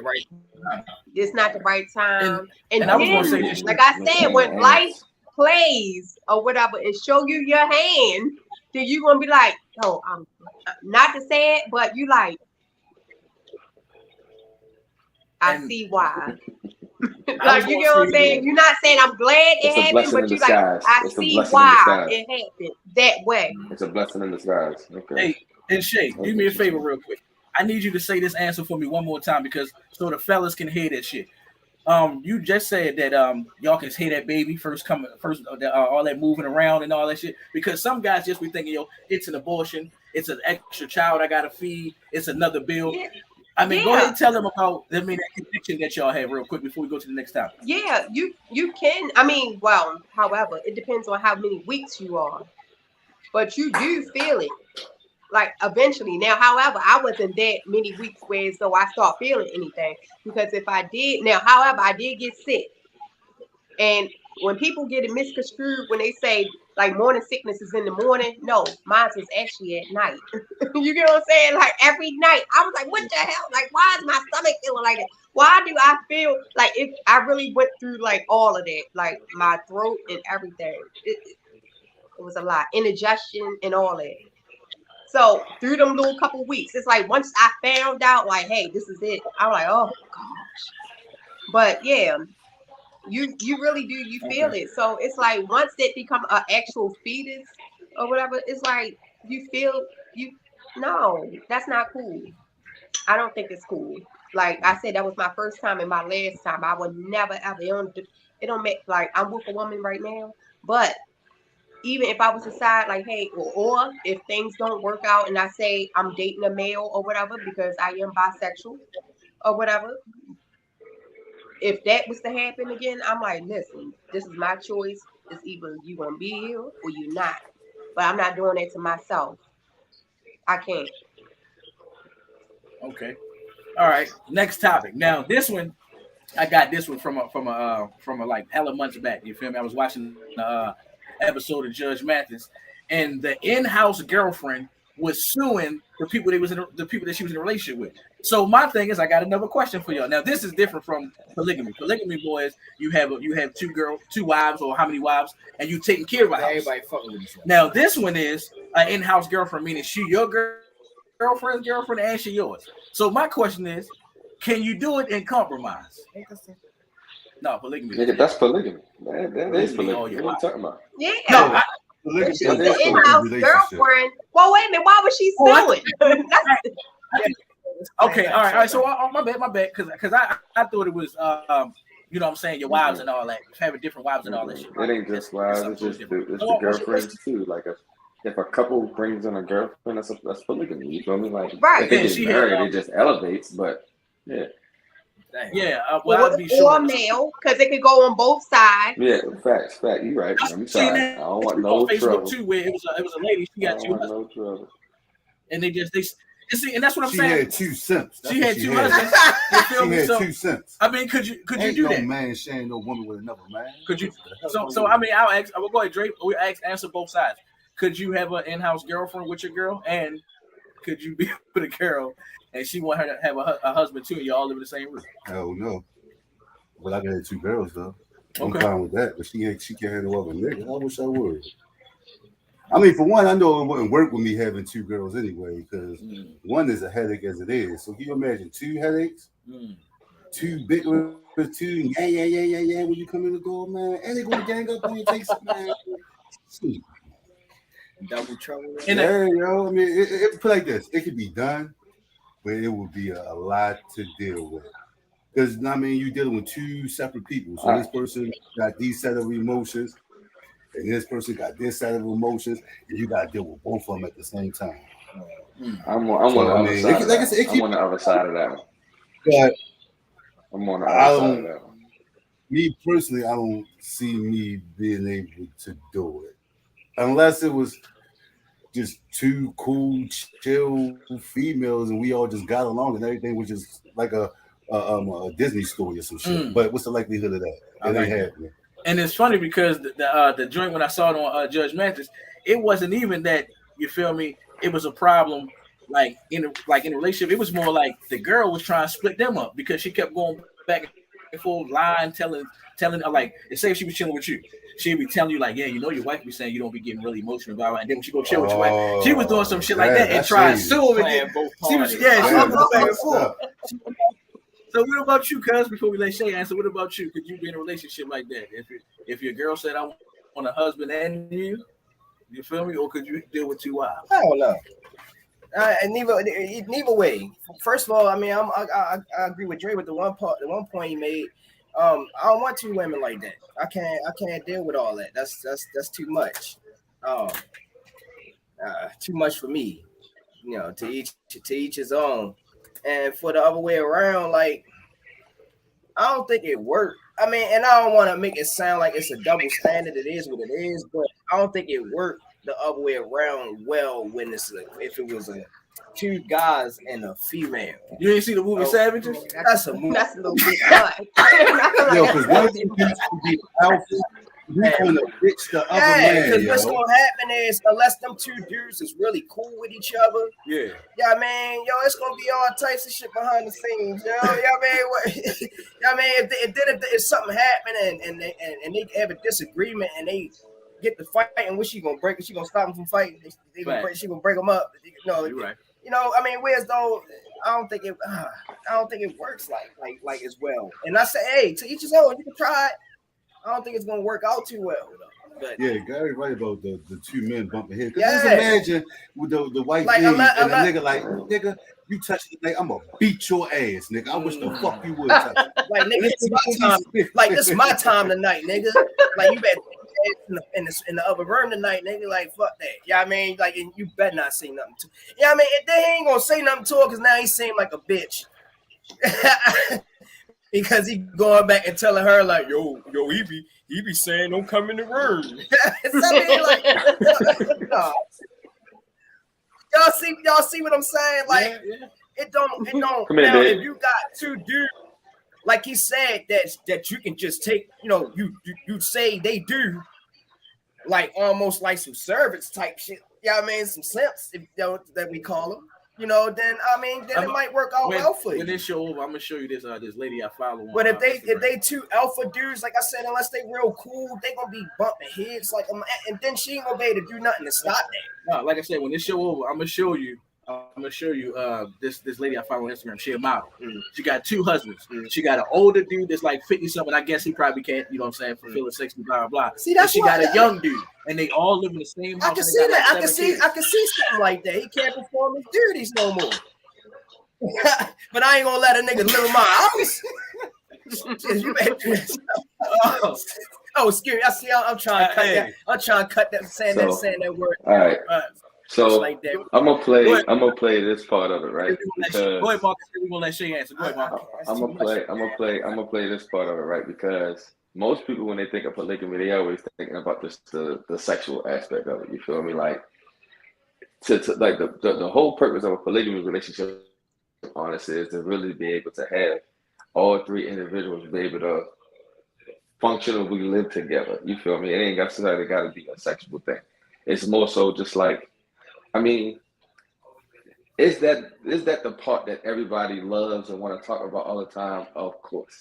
it's not the right time. And I was gonna say this, like I said, when life plays or whatever and show you your hand, then you gonna be like, oh, I'm not to say it, but you like, I see why. Like you get what I'm saying? You're not saying I'm glad it happened, but you like I see why it happened that way. It's a blessing in disguise. Okay. Hey, and Shay, do me a favor real quick. I need you to say this answer for me one more time because so the fellas can hear that shit. You just said that y'all can hear that baby first all that moving around and all that shit because some guys just be thinking, yo, it's an abortion, it's an extra child I gotta feed, it's another bill. Yeah. I mean, go ahead and tell them about that conviction that y'all had real quick before we go to the next topic. Yeah, you can. I mean, well, however, it depends on how many weeks you are, but you do feel it. Like eventually. Now, however, I wasn't that many weeks where so I start feeling anything because if I did, now, however, I did get sick, and when people get it misconstrued when they say like morning sickness is in the morning, no, mine is actually at night. You get what I'm saying? Like every night, I was like, what the hell? Like, why is my stomach feeling like that? Why do I feel like it? I really went through like all of that, like my throat and everything. It was a lot, indigestion and all that. So through them little couple weeks, it's like once I found out, like, hey, this is it. I'm like, oh gosh. But yeah, you really do, you feel it. So it's like once it become an actual fetus or whatever, it's like you feel you. No, that's not cool. I don't think it's cool. Like I said, that was my first time and my last time. I would never ever. It don't make like I'm with a woman right now, but even if I was to decide like, hey, or if things don't work out and I say I'm dating a male or whatever because I am bisexual or whatever, if that was to happen again, I'm like, listen, this is my choice. It's either you gonna be here or you not. But I'm not doing that to myself. I can't. Okay. All right. Next topic. Now this one, I got this one from a like hella months back. You feel me? I was watching episode of Judge Mathis, and the in-house girlfriend was suing the people that she was in a relationship with. So my thing is, I got another question for y'all. Now this is different from polygamy. Polygamy, boys, you have two wives, or how many wives, and you taking care of a house. Everybody fucking with each other. Now this one is an in-house girlfriend, meaning she your girlfriend's girlfriend and she yours. So my question is, can you do it in compromise? No, polygamy. Nigga, that's polygamy. That is polygamy. Oh, What are you talking about? Yeah. No, If she's That the is a in-house girlfriend. Well, wait a minute. Why was she suing? okay, all right. So my bad, because I thought it was you know what I'm saying, your wives and all that, having different wives and all that shit. It ain't just wives, it's just the girlfriends too. Like if a couple brings in a girlfriend, that's polygamy. You feel me? Like Right. if they Yeah, get married, it just elevates. But yeah. Yeah, or male, because it could go on both sides. Yeah, fact. You right. I'm sorry. I don't want no Facebook trouble. too, where it was a lady. She got two husbands. No trouble. And they see, and that's what I'm She saying. had 2 cents. She had two husbands. You feel She me? had So 2 cents. I mean, could you Ain't do no that? man sharing no woman with another man. Could you? So I mean, I will go ahead, Drake. We answer both sides. Could you have an in-house girlfriend with your girl, and could you be with a girl and she want her to have a husband too, and you all live in the same room? Hell no. But I got 2 girls though. I'm Okay. fine with that. But she can't have no other nigga. I wish I would. I mean, for one, I know it wouldn't work with me having 2 girls anyway, because one is a headache as it is. So can you imagine 2 headaches? 2 big ones, 2 yeah when you come in the door, man, and they gonna gang up on you, take some man. Sweet. Double trouble. Yeah, yo. I mean, it put like this. It could be done, but it would be a lot to deal with. Because I mean, you're dealing with 2 separate people. So this person got these set of emotions, and this person got this set of emotions, and you got to deal with both of them at the same time. I'm on the other side of that. I'm on the other side of that one. But I'm on the other side of that one. Me personally, I don't see me being able to do it unless it was just 2 cool, chill females, and we all just got along, and everything was just like a Disney story or some shit. But what's the likelihood of that? It ain't happening. And it's funny because the joint, when I saw it on Judge Mathis, it wasn't even that, you feel me, it was a problem like in a relationship. It was more like the girl was trying to split them up because she kept going back and forth, lying, telling like, say if she was chilling with you, she'd be telling you like, yeah, you know, your wife be saying you don't be getting really emotional about it, and then when she go chill with your wife, she was doing some shit like that and trying to sue him again. She was back and forth. So what about you, cuz? Before we let Shay answer, what about you? Could you be in a relationship like that? If your girl said I want a husband and you feel me, or could you deal with 2 wives? I don't know. Neither way. First of all, I mean, I agree with Dre with the one point he made. I don't want 2 women like that. I can't deal with all that. That's too much. Too much for me. You know, to each his own. And for the other way around, like, I don't think it worked. I mean, and I don't want to make it sound like it's a double standard. It is what it is, but I don't think it worked the other way around well when if it was a 2 guys and a female. You ain't see the movie Savages? That's a movie. That's a little bit much. Yo, because one of them dudes can be alpha, he's gonna bitch the other man, because yo. what's gonna happen is unless them 2 dudes is really cool with each other, Yeah, man, yo, it's gonna be all types of shit behind the scenes, yo. I mean, if something happened and they have a disagreement and they get to fighting, what she gonna break? She gonna stop them from fighting? She gonna break them up? No, you're right. I mean, whereas though I don't think it works like as well. And I say, hey, to each his own. You can try it. I don't think it's gonna work out too well. But yeah, Gary right about the 2 men bumping heads. Just imagine with the white dude and a nigga like, nigga, you touch the nigga, I'm gonna beat your ass, nigga. I wish the fuck you would touch it. Like, nigga, it's my time. Like, this is my time tonight, nigga. Like, you better in the other room tonight, nigga. Like, fuck that. Yeah, I mean, like, and you better not say nothing to. Yeah, I mean, they ain't gonna say nothing to her because now he seem like a bitch. Because he going back and telling her like, yo, he be saying don't come in the room. No. Y'all see what I'm saying? Like, it don't. Now, if you got 2 dudes, like he said, that you can just take, you say they do, like almost like some servants type shit. Yeah, I mean, some simps, that we call them. Then it might work out well for you. When this show over, I'm gonna show you this lady I follow. But if they 2 alpha dudes, like I said, unless they real cool, they gonna be bumping heads and then she ain't gonna be able to do nothing to stop that. No, like I said, when this show over, I'm gonna show you this lady I follow on Instagram. She a model. She got 2 husbands. She got an older dude that's like 50-something. I guess he probably can't, fulfill a 60, blah blah. See, that's she got a young dude, and they all live in the same house. I can see that. I can see something like that. He can't perform his duties no more. But I ain't gonna let a nigga live my house. You excuse me. I see. I'm trying to cut that. I'm trying to cut that. Saying that word. All right. So like that. I'm gonna play this part of it, right? Because go ahead, Marcus. We're gonna let Shay answer. Go ahead, Marcus. I'm gonna play this part of it, right? Because most people, when they think of polygamy, they always thinking about the sexual aspect of it. You feel me? Like to like the whole purpose of a polygamy relationship, honestly, is to really be able to have all 3 individuals be able to functionally live together. You feel me? It ain't got to be a sexual thing. It's more so just like, I mean, is that the part that everybody loves and want to talk about all the time? Of course.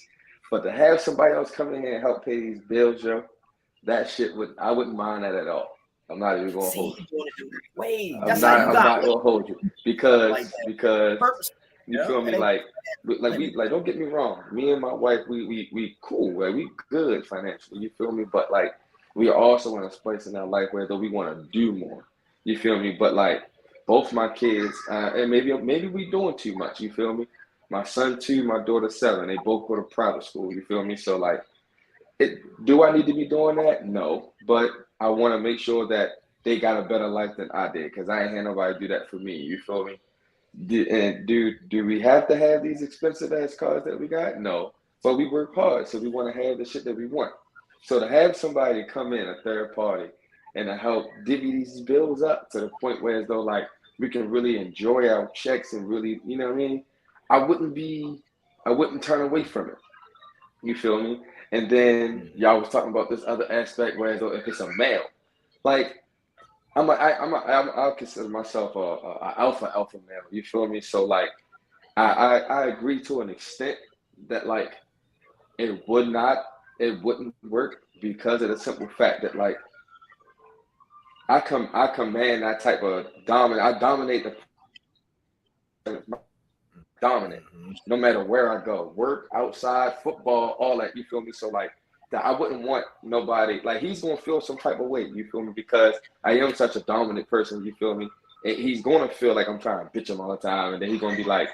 But to have somebody else come in here and help pay these bills, Joe, that shit I wouldn't mind that at all. I'm not even gonna hold you. I'm not gonna hold you because you feel me? Like don't get me wrong. Me and my wife, we cool, right? We good financially. You feel me? But like, we are also in a place in our life where though we want to do more. You feel me? But like, both my kids, and maybe we doing too much. You feel me? My son 2, my daughter 7. They both go to private school. You feel me? So like, do I need to be doing that? No, but I want to make sure that they got a better life than I did, because I ain't had nobody do that for me. You feel me? Do we have to have these expensive ass cars that we got? No, but we work hard, so we want to have the shit that we want. So to have somebody come in, a third party, and to help divvy these bills up to the point where as though like we can really enjoy our checks and really, you know what I mean? I wouldn't turn away from it. You feel me? And then y'all was talking about this other aspect where as though if it's a male, like I'll consider myself a alpha male. You feel me? So like I agree to an extent that like it wouldn't work because of the simple fact that like I command that type of dominant. I dominate dominant no matter where I go, work, outside, football, all that. You feel me? So like that, I wouldn't want nobody like he's gonna feel some type of way. You feel me? Because I am such a dominant person. You feel me? And he's gonna feel like I'm trying to bitch him all the time, and then he's gonna be like,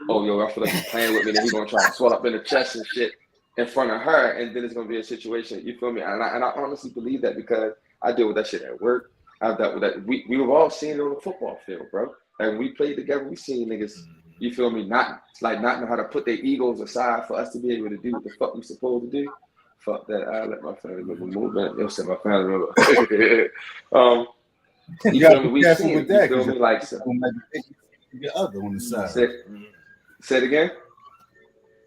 "Oh, yo, I feel like he's playing with me." Then he's gonna try to swell up in the chest and shit in front of her, and then it's gonna be a situation. You feel me? And I honestly believe that because I deal with that shit at work. I've dealt with that. We've all seen it on the football field, bro. Like when we played together, we seen niggas. You feel me? Not know how to put their egos aside for us to be able to do what the fuck we supposed to do. Fuck that. I let my family member move. You'll say my family member. You gotta be We've careful seen with it, that you feel because me? Like, the other on the side. Say it again.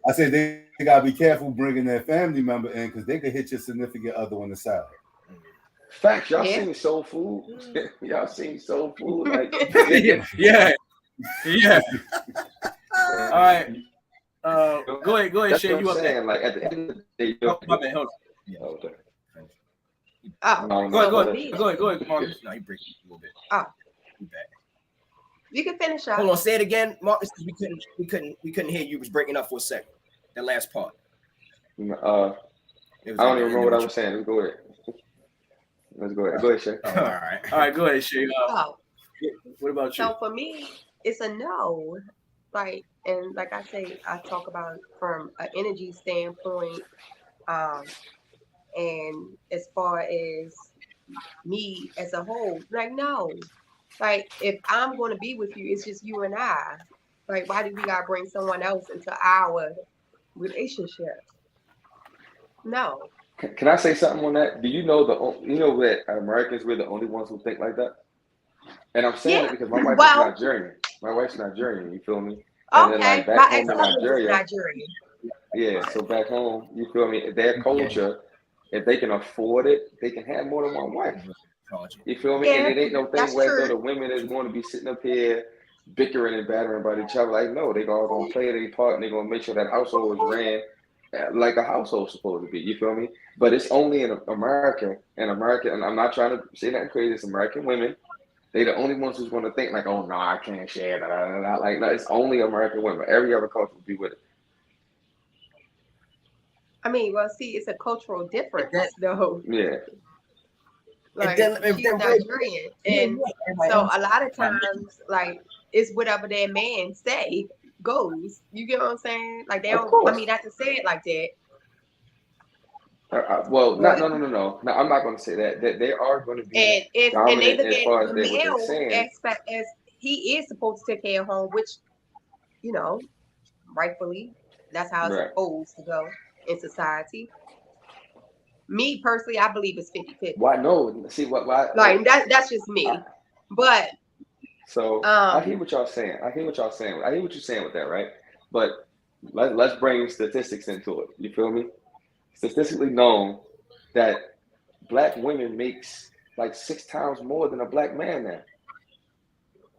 I said they gotta be careful bringing their family member in because they could hit your significant other on the side. Facts. Y'all Yeah. seen Soul Food? Y'all seen Soul Food? Like, yeah. All right. Go ahead, that's Shay. what You I'm up there? saying. Like, at the end of the day, My bad, hold on. okay. Oh, Go ahead, Marcus. No, you break it a little bit. Oh. You back. You can finish up. Hold on, say it again, Marcus. We couldn't hear you. It was breaking up for a second. That last part. I don't even remember what I was saying. Let's go ahead. Go ahead, Shay. All right. All right, go ahead, Shay. What about you? So for me, it's a no. Like, and like I say, I talk about it from an energy standpoint. And as far as me as a whole, like, no. Like, if I'm going to be with you, it's just you and I. Like, why do we got to bring someone else into our relationship? No. Can I say something on that? Do you know that Americans, we're the only ones who think like that? And I'm saying it because my wife is Nigerian. My wife's Nigerian, you feel me? And then, like, back home in Nigeria. Yeah, so back home, you feel me? Their culture, if they can afford it, they can have more than one wife. You feel me? Yeah, and it ain't no thing that's where true. the women is going to be sitting up here bickering and battering about each other. Like, no, they all going to play their part and they're going to make sure that household is ran like a household's supposed to be. You feel me? But it's only in America, and I'm not trying to say nothing crazy. It's American women. They the only ones who's going to think like, oh, no, I can't share that. Like, no, it's only American women. Every other culture will be with it. I mean, well, see, it's a cultural difference, though. Yeah. Like, And she's Nigerian, and so a lot of times, like, it's whatever that man say goes. You get what I'm saying? Like, they don't. I mean, not to say it like that. Well, no. No, I'm not going to say that. That they are going to be And they look as at far the as what they're male saying. aspect as he is supposed to take care of home, which, you know, rightfully, that's how it's supposed to go in society. Me personally, I believe it's 50-50. Why no? See why? Like, that's just me. But so I hear what y'all saying. I hear what you're saying with that, right? But let's bring statistics into it. You feel me? Statistically known that black women makes like 6 times more than a black man now.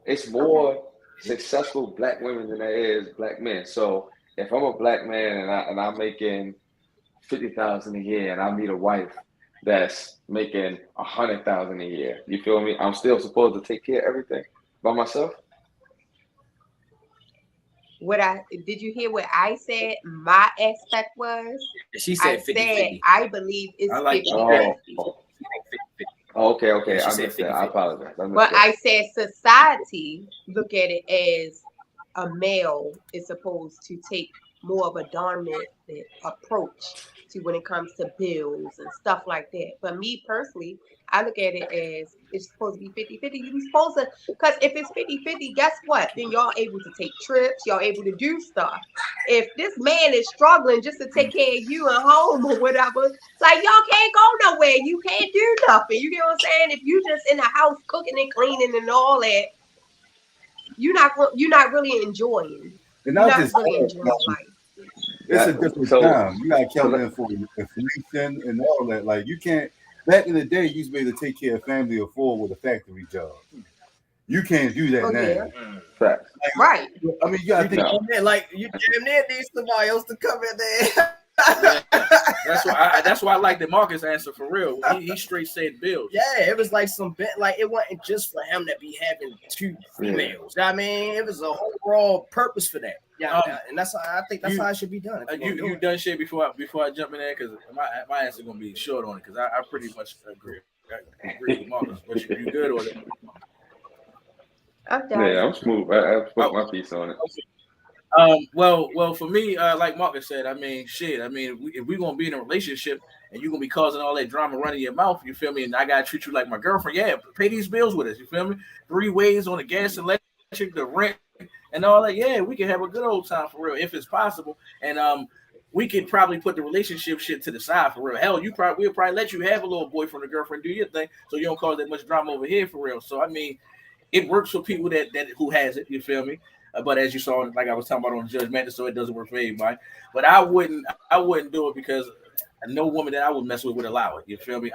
It's more successful black women than there is black men. So if I'm a black man and I'm making $50,000 a year and I meet a wife that's making $100,000 a year, you feel me? I'm still supposed to take care of everything by myself. Did you hear what I said? My aspect was. She said 50-50. I believe it's 50-50. Okay. I missed that. I apologize. But I said society look at it as a male is supposed to take more of a dominant approach to when it comes to bills and stuff like that. But me personally, I look at it as it's supposed to be 50-50. You're supposed to, because if it's 50-50, guess what? Then y'all able to take trips, y'all able to do stuff. If this man is struggling just to take care of you at home or whatever, like, y'all can't go nowhere. You can't do nothing. You get what I'm saying? If you just in the house cooking and cleaning and all that, you're not really enjoying. And You're not not just really enjoying life. It's a different time. You got to count in for inflation and all that. Like, you can't. Back in the day, you used to be able to take care of family of 4 with a factory job. You can't do that now. Yeah. Like, right. I mean, you got to think. Like, you damn near need somebody else to come in there. That's why I like the Marcus answer for real. He straight said bills. Yeah, it was like like it wasn't just for him to be having 2 females. I mean, it was a overall purpose for that. Yeah, and I think that's how it should be done. You done shit before I jump in there, because my answer gonna be short on it, because I pretty much agree. I agree with Marcus. But you good or that? I'm done. Yeah, I'm smooth. I put my piece on it. Well, for me, like Marcus said, I mean, shit. I mean, if we're gonna be in a relationship and you're gonna be causing all that drama running your mouth, you feel me? And I gotta treat you like my girlfriend. Yeah, pay these bills with us. You feel me? 3 ways on the gas, electric, the rent, and all that. Yeah, we can have a good old time for real if it's possible. And we could probably put the relationship shit to the side for real. Hell, we'll probably let you have a little boyfriend or girlfriend, do your thing, so you don't cause that much drama over here for real. So I mean, it works for people that who has it. You feel me? But as you saw, like I was talking about on Judgmental, so it doesn't work for everybody. But I wouldn't do it because no woman that I would mess with would allow it. You feel me?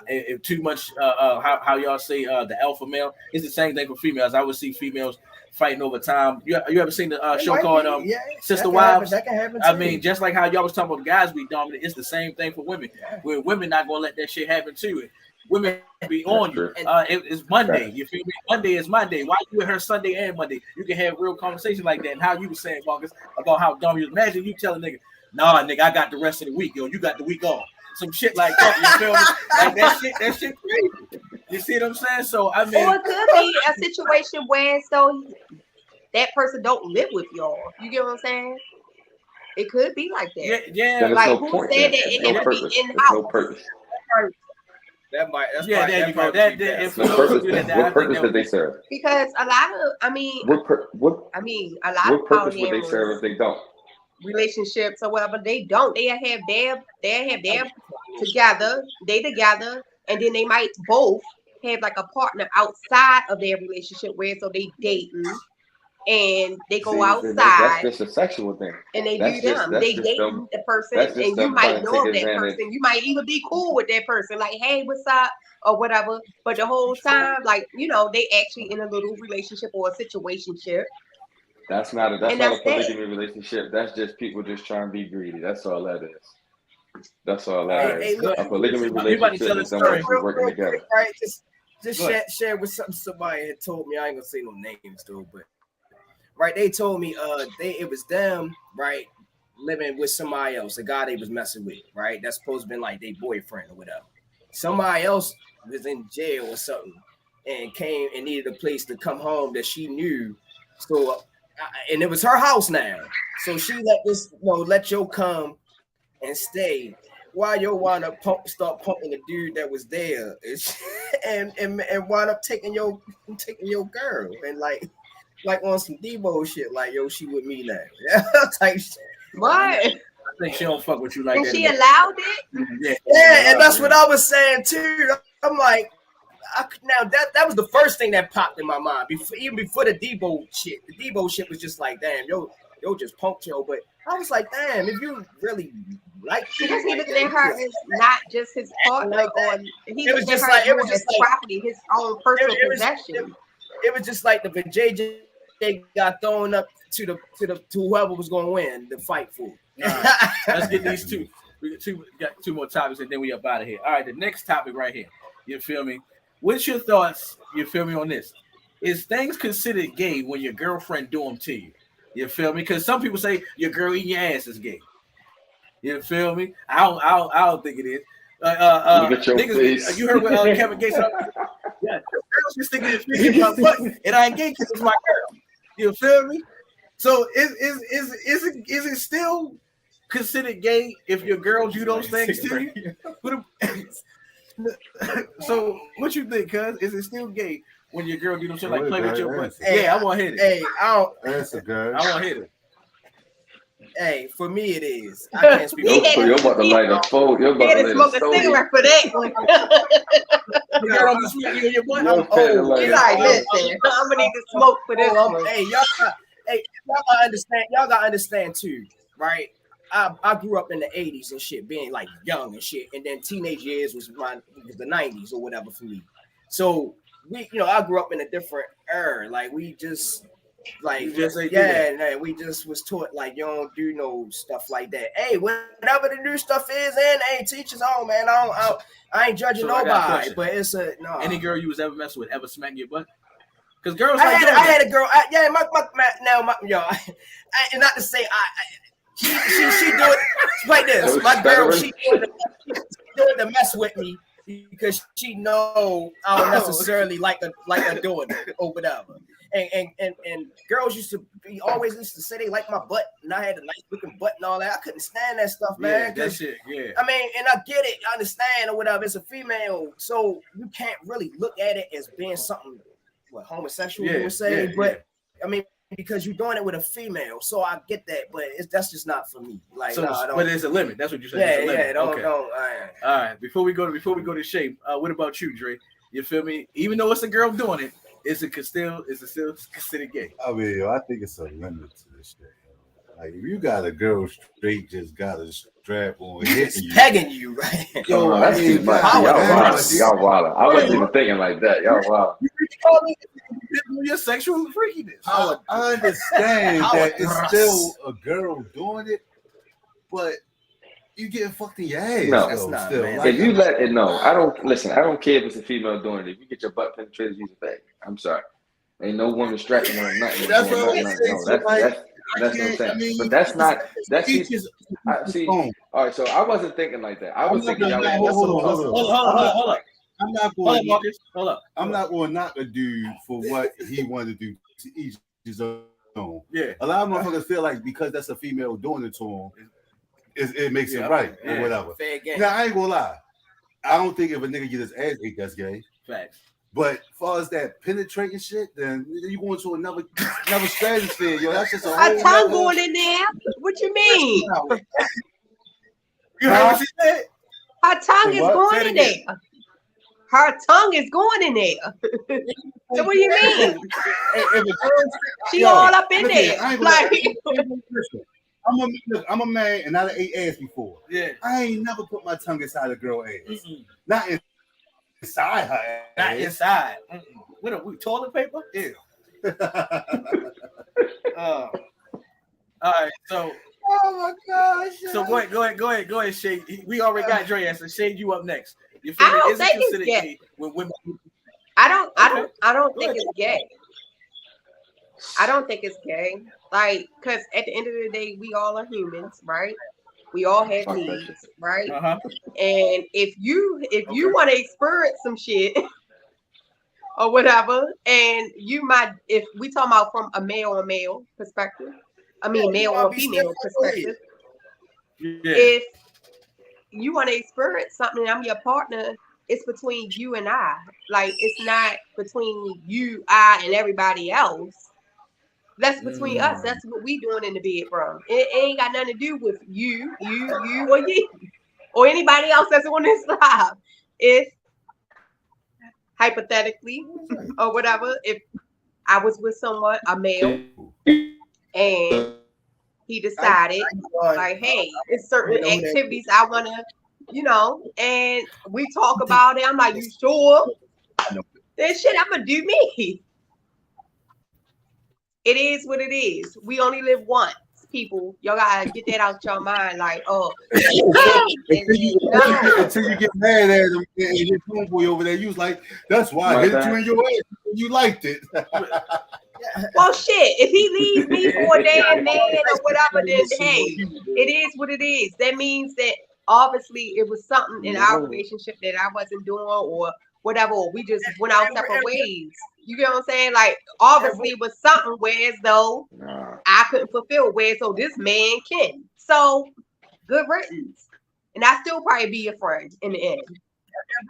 If too much, how y'all say the alpha male, it's the same thing for females. I would see females fighting over time. You ever seen the show called Sister Wives? That can happen. I mean, just like how y'all was talking about guys be dominant, it's the same thing for women. Where women not gonna let that shit happen too. Women be on you. It's Monday. You feel me? Monday is my day. Why you with her Sunday and Monday? You can have real conversation like that. And how you was saying, Marcus, about how dumb you. Imagine you tell a nigga, nah, nigga, I got the rest of the week. Yo, you got the week off. Some shit like that. You feel me? Like that shit crazy. You see what I'm saying? So I mean, or it could be a situation where that person don't live with y'all. You get what I'm saying? It could be like that. Yeah. Like no who point, said that it had to be in house? No purpose. There you go. What purpose did they serve? Because a lot of, a lot of purpose would they serve if they don't? Relationships or whatever, they don't. They have their together, and then they might both have like a partner outside of their relationship where so they dating and they go outside. That's just a sexual thing. And they they date the person, and you might know that person. You might even be cool with that person, like, hey, what's up, or whatever. But the whole time, like, they actually in a little relationship or a situationship. That's not a polygamy relationship. That's just people just trying to be greedy. That's all that is. That's all that is. A polygamy relationship is someone who's working together. Right, just share with somebody had told me. I ain't gonna say no names though, but right, they told me it was them, right, living with somebody else, a guy they was messing with, right? That's supposed to be like their boyfriend or whatever. Somebody else was in jail or something and came and needed a place to come home that she knew. So and it was her house now. So she let yo come and stay while yo wound up start pumping the dude that was there and wound up taking your girl and like on some Debo shit, like, yo, she with me now. Yeah, type shit. What? I think she don't fuck with you like and that. She allowed it? Yeah, and that's what I was saying too. I'm like, now that was the first thing that popped in my mind. Even before the Debo shit. The Debo shit was just like, damn, yo just punked yo. But I was like, damn, if you really like, because he looking at her as not just his partner, or he was just like property, his own personal possession. It was just like the JJ got thrown up to whoever was going to win the fight for. Right, let's get these two. We got two more topics and then we up out of here. All right, the next topic right here. You feel me? What's your thoughts? You feel me on this? Is things considered gay when your girlfriend do them to you? You feel me? Because some people say your girl eating your ass is gay. You feel me? I don't think it is. Look at your face. You heard what Kevin Gates said? Yeah, girls just thinking it's me in my butt, and I ain't gay because it's my girl. You feel me? So is it still considered gay if your girl do those things to you? So what you think, cuz? Is it still gay when your girl do them shit like play with your butt? Hey, I want to hit it. Hey, Answer, guys. I want to hit it. Hey, for me it is. I can't speak. You're about to light a phone. You're about to smoke a cigarette for that one. Girl, I'm sweet you in your butt. You're like, listen, I'm gonna need to smoke for this one. Hey, y'all gotta understand too, right? I grew up in the 80s and shit, being like young and shit, and then teenage years was the 90s or whatever for me. So I grew up in a different era. Like we just we just was taught like you don't do no stuff like that. Hey, whatever the new stuff is, and hey, teach us all, man. I ain't judging nobody, but it's no. Any girl you was ever messing with ever smack your butt? Because girls, I had a girl. Not to say she do it like this. My girl, she do it to mess with me because she know I don't necessarily like a doing it or whatever. And girls used to say they like my butt, and I had a nice looking butt and all that. I couldn't stand that stuff, man. Yeah, that shit, yeah. I mean, and I get it, I understand or whatever. It's a female, so you can't really look at it as being something homosexual you would say. But I mean, because you're doing it with a female. So I get that, but that's just not for me. Like, So, no, but there's a limit. That's what you said. Yeah, don't. All right. Before we go to Shape, what about you, Dre? You feel me? Even though it's a girl doing it, is it still considered gay? I mean, I think it's a limit to this shit. Like, if you got a girl straight just got a strap on, hitting you, pegging you, right? Yo, that's too much. Y'all wild. I wasn't even thinking like that. Y'all wild. Your sexual freakiness. I understand that it's still a girl doing it, but you getting fucked in your ass. No, that's not, still. man. If you let it know, I don't care if it's a female doing it. If you get your butt penetrated, use a bag. I'm sorry. Ain't no woman strapping on nothing. That's what I'm saying. No, that's what I'm saying. I mean, but that's not. That's see. All right, so I wasn't thinking like that. I was thinking y'all. Hold up. I'm not going. Hold up. I'm not going to knock a dude for what he wanted to do to each his own. Yeah. A lot of motherfuckers feel like because that's a female doing it to him, it makes it right or whatever. Fair game. Now I ain't gonna lie. I don't think if a nigga get his ass ate, that's gay. Facts. But as far as that penetrating shit, then you going to another stratosphere, yo. That's just a Her whole tongue going in there. What you mean? You heard what she said? Her tongue is What? going in there. Her tongue is going in there. So what do you mean? If a girl, She all up in there. I ain't Like, listen, I'm a man and I done ate ass before. Yeah. I ain't never put my tongue inside a girl ass. Not inside her ass. Not inside. What are we, toilet paper? Ew. All right, so Oh my gosh. so go ahead, Shade. We already got Dre answer. Shade, you up next. You feel I me? don't Is it think it's considered gay. gay when women? I don't Go think ahead. it's gay. I don't think it's gay. Like, because at the end of the day, we all are humans, right? We all have Fuck that needs, shit. right? Uh-huh. And if you want to experience some shit or whatever, and you might, if we talking about from a male on male perspective, I mean male or female perspective, Yeah. if you want to experience something and I'm your partner, it's between you and I. Like, it's not between you, I, and everybody else. That's between us. That's what we doing in the bedroom. It ain't got nothing to do with you, or you, or anybody else that's on this live. If hypothetically or whatever, if I was with someone, a male, and he decided, like, hey, it's certain activities I want to, and we talk about it. I'm like, you sure? Then shit, I'm going to do me. It is what it is. We only live once, people. Y'all got to get that out your mind. Like, oh. Until you get mad at him and his homeboy over there, you was like, that's why I hit you in your ass. You liked it. Well, shit, if he leaves me for a damn man or whatever, then hey, it is what it is. That means that obviously it was something in our relationship that I wasn't doing or whatever, or we just went our separate ways. You get what I'm saying? Like, obviously it was something where as though I couldn't fulfill, where so this man can. So, good riddance. And I still probably be your friend in the end.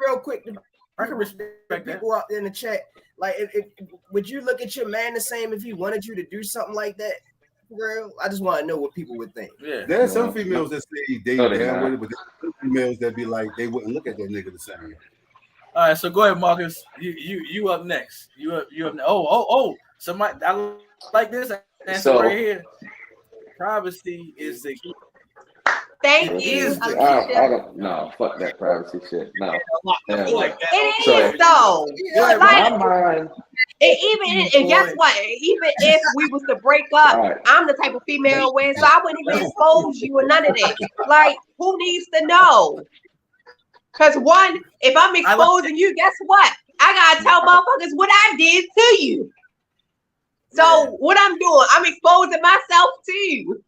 Real quick, I can respect people out there in the chat. Like, if would you look at your man the same if he wanted you to do something like that? Girl, I just want to know what people would think. Yeah. There's some females that say they down with it, but there's some females that be like they wouldn't look at that nigga the same. All right, so go ahead, Marcus. You up next. You up. Oh. Somebody, I like this answer right here. Privacy is the key. Thank you. I don't know. Fuck that privacy shit. No. Like that. It is though. Yeah, like, my mind. And guess what? Even if we was to break up, I'm the type of female where so I wouldn't even expose you or none of that. Like, who needs to know? Because one, if I'm exposing you, guess what? I gotta tell motherfuckers what I did to you. So what I'm doing, I'm exposing myself to you.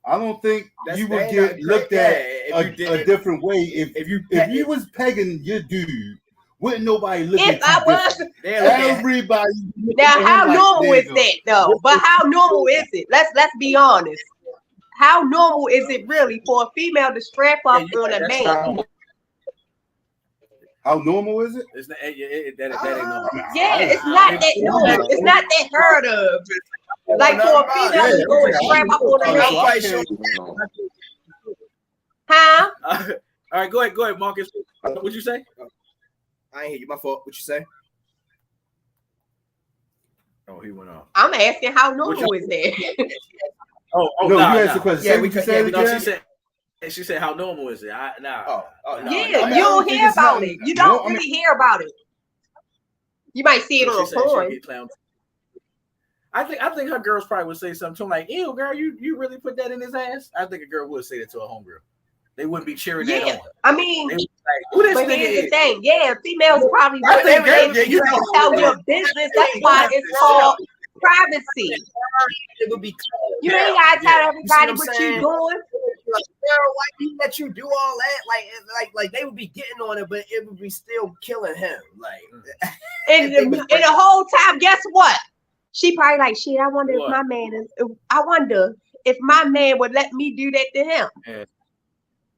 I don't think you would get looked at a different way if you was pegging your dude. Wouldn't nobody look at you? If I was, everybody. Now, how normal is that though? But how normal is it? Let's be honest. How normal is it really for a female to strap up on a man? How normal is it? It's not, that ain't normal. Yeah, it's not that normal. It's not that heard of. Like for a female to go and strap up on a man. Huh? All right, go ahead, Marcus. What'd you say? I ain't hear you. My fault. What you say? Oh, he went off. I'm asking how normal is that? No, you asked the question. Yeah, we can say it again. She said, how normal is it? No. Yeah, you don't hear about it. You don't really hear about it. You might see it on a porn. I think her girls probably would say something to him like, "Ew, girl, you really put that in his ass?" I think a girl would say that to a homegirl. They wouldn't be cheering that on. I mean, like, who this but nigga here's is? the thing. Yeah, females probably I think you can tell your business. That's why it's called privacy. It would be you ain't gotta tell everybody what you doing. Girl, why you let you do all that? Like they would be getting on it, but it would be still killing him. Like, and the whole time, guess what? She probably like, shit. I wonder if my man is. I wonder if my man would let me do that to him. Yeah.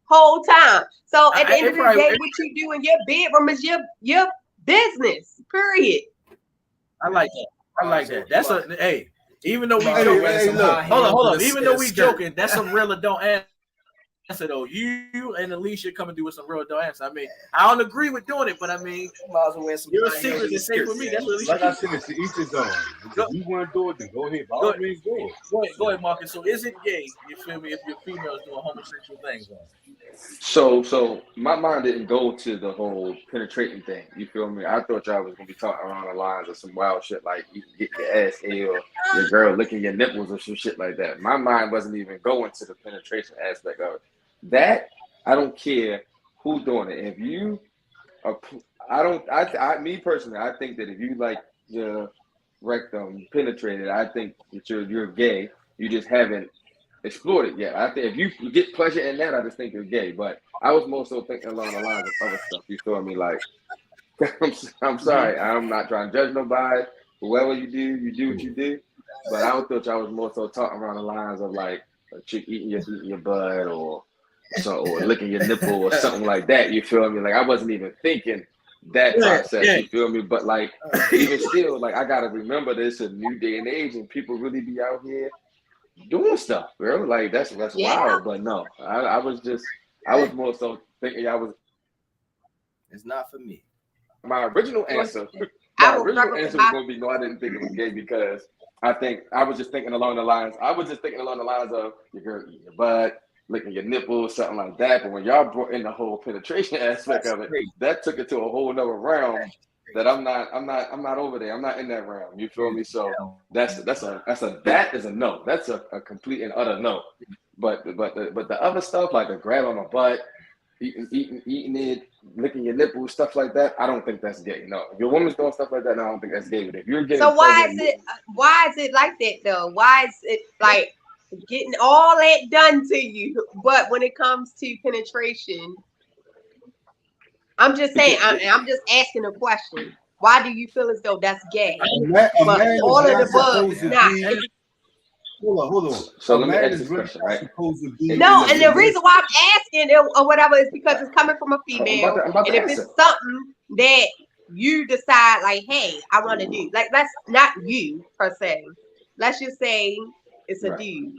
Whole time. So at the end of the day, what you do in your bedroom is your business. Period. I like that. That's hey. Even though we joking, hold on. Even though we joking, that's some real adult answer though. You and Alicia coming through with some real adult answer. I mean, I don't agree with doing it, but I mean, might as well wear some. Your secret is safe for me. That's what Alicia. Like I said, it's to each his own. If you want to do it, then go ahead. By all means, do it. Go ahead, Marcus. So, is it gay? You feel me? If your female is doing homosexual things on it? So my mind didn't go to the whole penetrating thing. You feel me? I thought y'all was gonna be talking around the lines of some wild shit like you can get your ass ate or your girl licking your nipples or some shit like that. My mind wasn't even going to the penetration aspect of it. That I don't care who's doing it. If you are, me personally, I think that if you like your rectum penetrated, I think that you're gay. You just haven't explored it yet. I think if you get pleasure in that, I just think you're gay. But I was more so thinking along the lines of other stuff. You feel me? Like, I'm sorry, I'm not trying to judge nobody. Whoever you do what you do. But I thought y'all was more so talking around the lines of like a chick eating your butt or licking your nipple or something like that. You feel me? Like I wasn't even thinking that process. You feel me? But like even still, like I gotta remember this a new day and age, and people really be out here doing stuff, bro. Like that's wild. But no, I was more so thinking it's not for me. My original answer was gonna be no, I didn't think it was gay because I think I was just thinking along the lines of your girl eating your butt, licking your nipples, something like that. But when y'all brought in the whole penetration aspect of it, that took it to a whole nother realm that I'm not over there. I'm not in that realm. You feel me? So that is a no. That's a complete and utter no. But the other stuff like the grab on my butt, eating it, licking your nipples, stuff like that, I don't think that's gay. No, if your woman's doing stuff like that, no, I don't think that's gay. But if you're getting why is it like that though? Why is it like getting all that done to you, but when it comes to penetration, I'm just saying, I'm just asking a question. Why do you feel as though that's gay? But all of the above, not. Hold on. So let me ask this question, right? No, and the reason why I'm asking it or whatever is because it's coming from a female. And if it's something that you decide, like, hey, I want to do, like, that's not you per se. Let's just say it's a dude,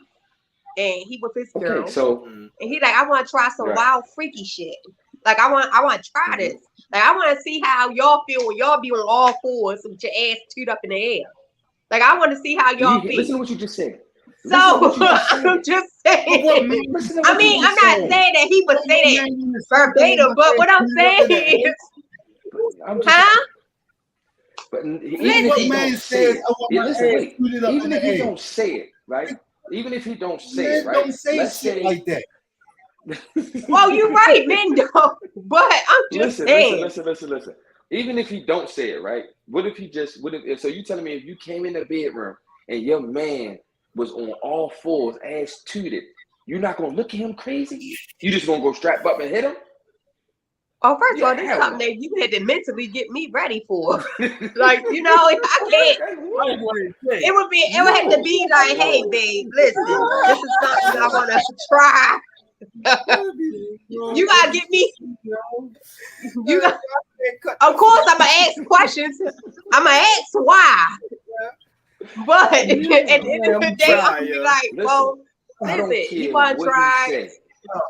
and he with his girl, and he like, I want to try some wild, freaky shit. Like, I want to try this. Like, I want to see how y'all feel when y'all be on all fours with your ass toot up in the air. Like, I want to see how y'all feel. Listen to what you just said. So I'm just saying. I mean, I'm not saying that he would say that verbatim, but what I'm saying is, But even if he don't say it, right? Even if he don't say it, right? Let's say like that. Well, you're right, men don't. But I'm just saying. Listen. Even if he don't say it, right? What if he just? So you telling me if you came in the bedroom and your man was on all fours, ass tooted, you're not gonna look at him crazy? You just gonna go strap up and hit him? Oh, first of all, this is something that you had to mentally get me ready for. Like, you know, if I can't, it would have to be like, hey, babe, listen, this is something I want to try. You gotta get me. Of course, I'm gonna ask questions. I'm gonna ask why. But at the end of the day, I'm gonna be like, Listen, well, I don't listen, care you want to what try? he say.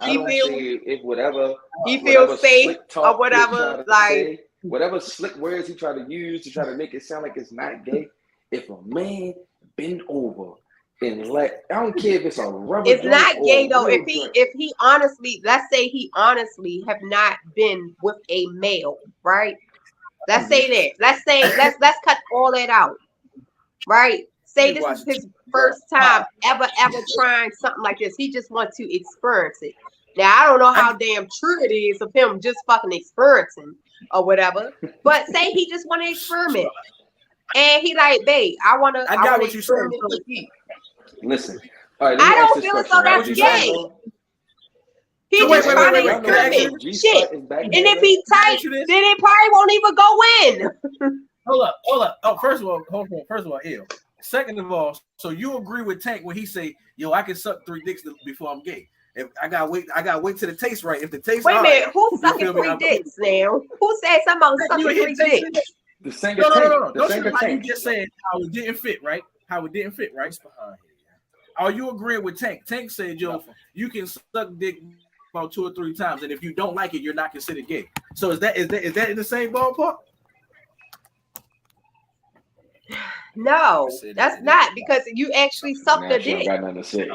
I He don't feel care if whatever he whatever feels safe slick talk or whatever. he try to Like say, whatever slick words he try to use to try to make it sound like it's not gay. If a man bend over and let, I don't care if it's a rubber it's joint not or gay a though. real If joint. he honestly, let's say he honestly have not been with a male, right? Let's say that. Let's cut all that out, right? Say this is his first time ever trying something like this. He just wants to experience it. Now I don't know how damn true it is of him just fucking experiencing or whatever. But say he just want to experiment, and he like, babe, I want to what you said. experiment with you. Listen, all right, let me I ask don't this feel as question. though Right? that's Do y'all gay. know? He So just wait, trying to wait. Can I ask you experiment. G Shit. spot is back And there, if he Can I tight, ask you this? then it probably won't even go in. Hold up. Oh, first of all, hold on. First of all, ill. Second of all, so you agree with Tank when he say, "Yo, I can suck 3 dicks before I'm gay." If I gotta wait till the taste right. If the taste Wait a all minute, right, who's sucking feel me? 3 dicks now? Who said something about sucking 3 dicks? the singer No. Tank. The Don't singer you how you Tank. just said how it didn't fit, right? How it didn't fit, right? Are you agreeing with Tank? Tank said, "Yo, you can suck dick about 2 or 3 times, and if you don't like it, you're not considered gay." So is that in the same ballpark? No, that's not, because you actually sucked a dick. Got nothing to say.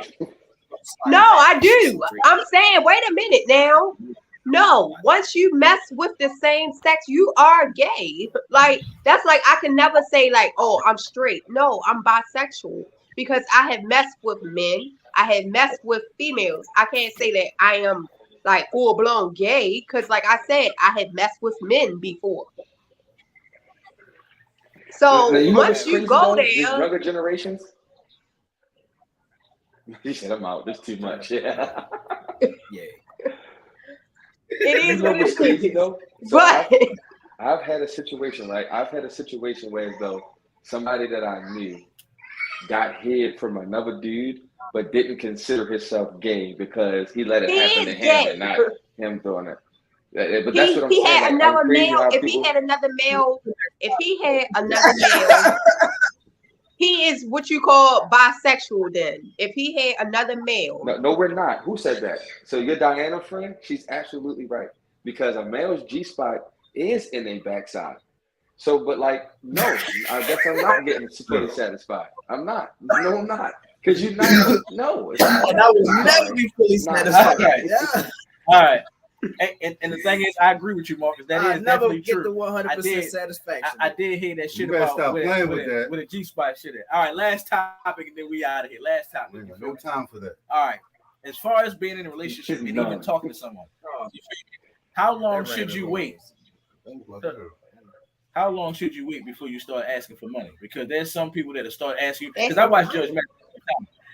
No, I do. I'm saying, wait a minute now. No, once you mess with the same sex, you are gay. Like, that's like, I can never say like, oh, I'm straight. No, I'm bisexual, because I have messed with men. I have messed with females. I can't say that I am like full blown gay, because like I said, I have messed with men before. So Now, you know once what's you crazy go though? there, These younger generations. He said, "I'm out. This too much." Yeah. it You is know what what's it crazy is. though? So But I've had a situation, right? I've had a situation where though somebody that I knew got hit from another dude, but didn't consider himself gay because he let it he happen to is him gay. and not him doing it. But that's what I'm He saying. had Like, I'm another crazy male. how If people. he had another male, he is what you call bisexual then. If he had another male. No, we're not. Who said that? So your Diana friend, she's absolutely right. Because a male's G spot is in a backside. So, but like, no, I guess I'm not getting fully satisfied. I'm not. No, I'm not. Because you're not. No, it's not. And I will never be fully satisfied. Yeah. All right. And the thing is, I agree with you, Marcus. That I is never definitely get true. the 100% satisfaction. I did hear that shit You better about stop playing with that. with a G spot shit. All right, last topic, and then we out of here. Last topic. We got no time for that. All right. As far as being in a relationship and even talking to someone, how long should you wait? How long should you wait before you start asking for money? Because there's some people that'll start asking. Because I watch Judge Matt,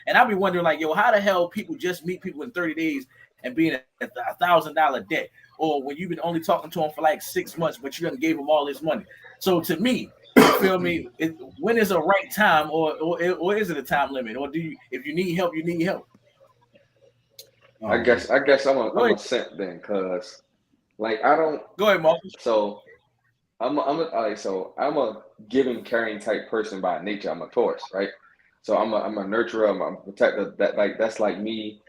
and I'll be wondering, like, yo, how the hell people just meet people in 30 days and being at $1,000 debt, or when you've been only talking to them for like 6 months, but you done gave them all this money. So to me, you feel me? When is a right time, or is it a time limit, or do you, if you need help, you need help? I guess I'm a simp then, cause like I don't. Go ahead, Mark. So I'm a giving, caring type person by nature. I'm a Taurus, right? So I'm a nurturer. I'm a protector. That's like me.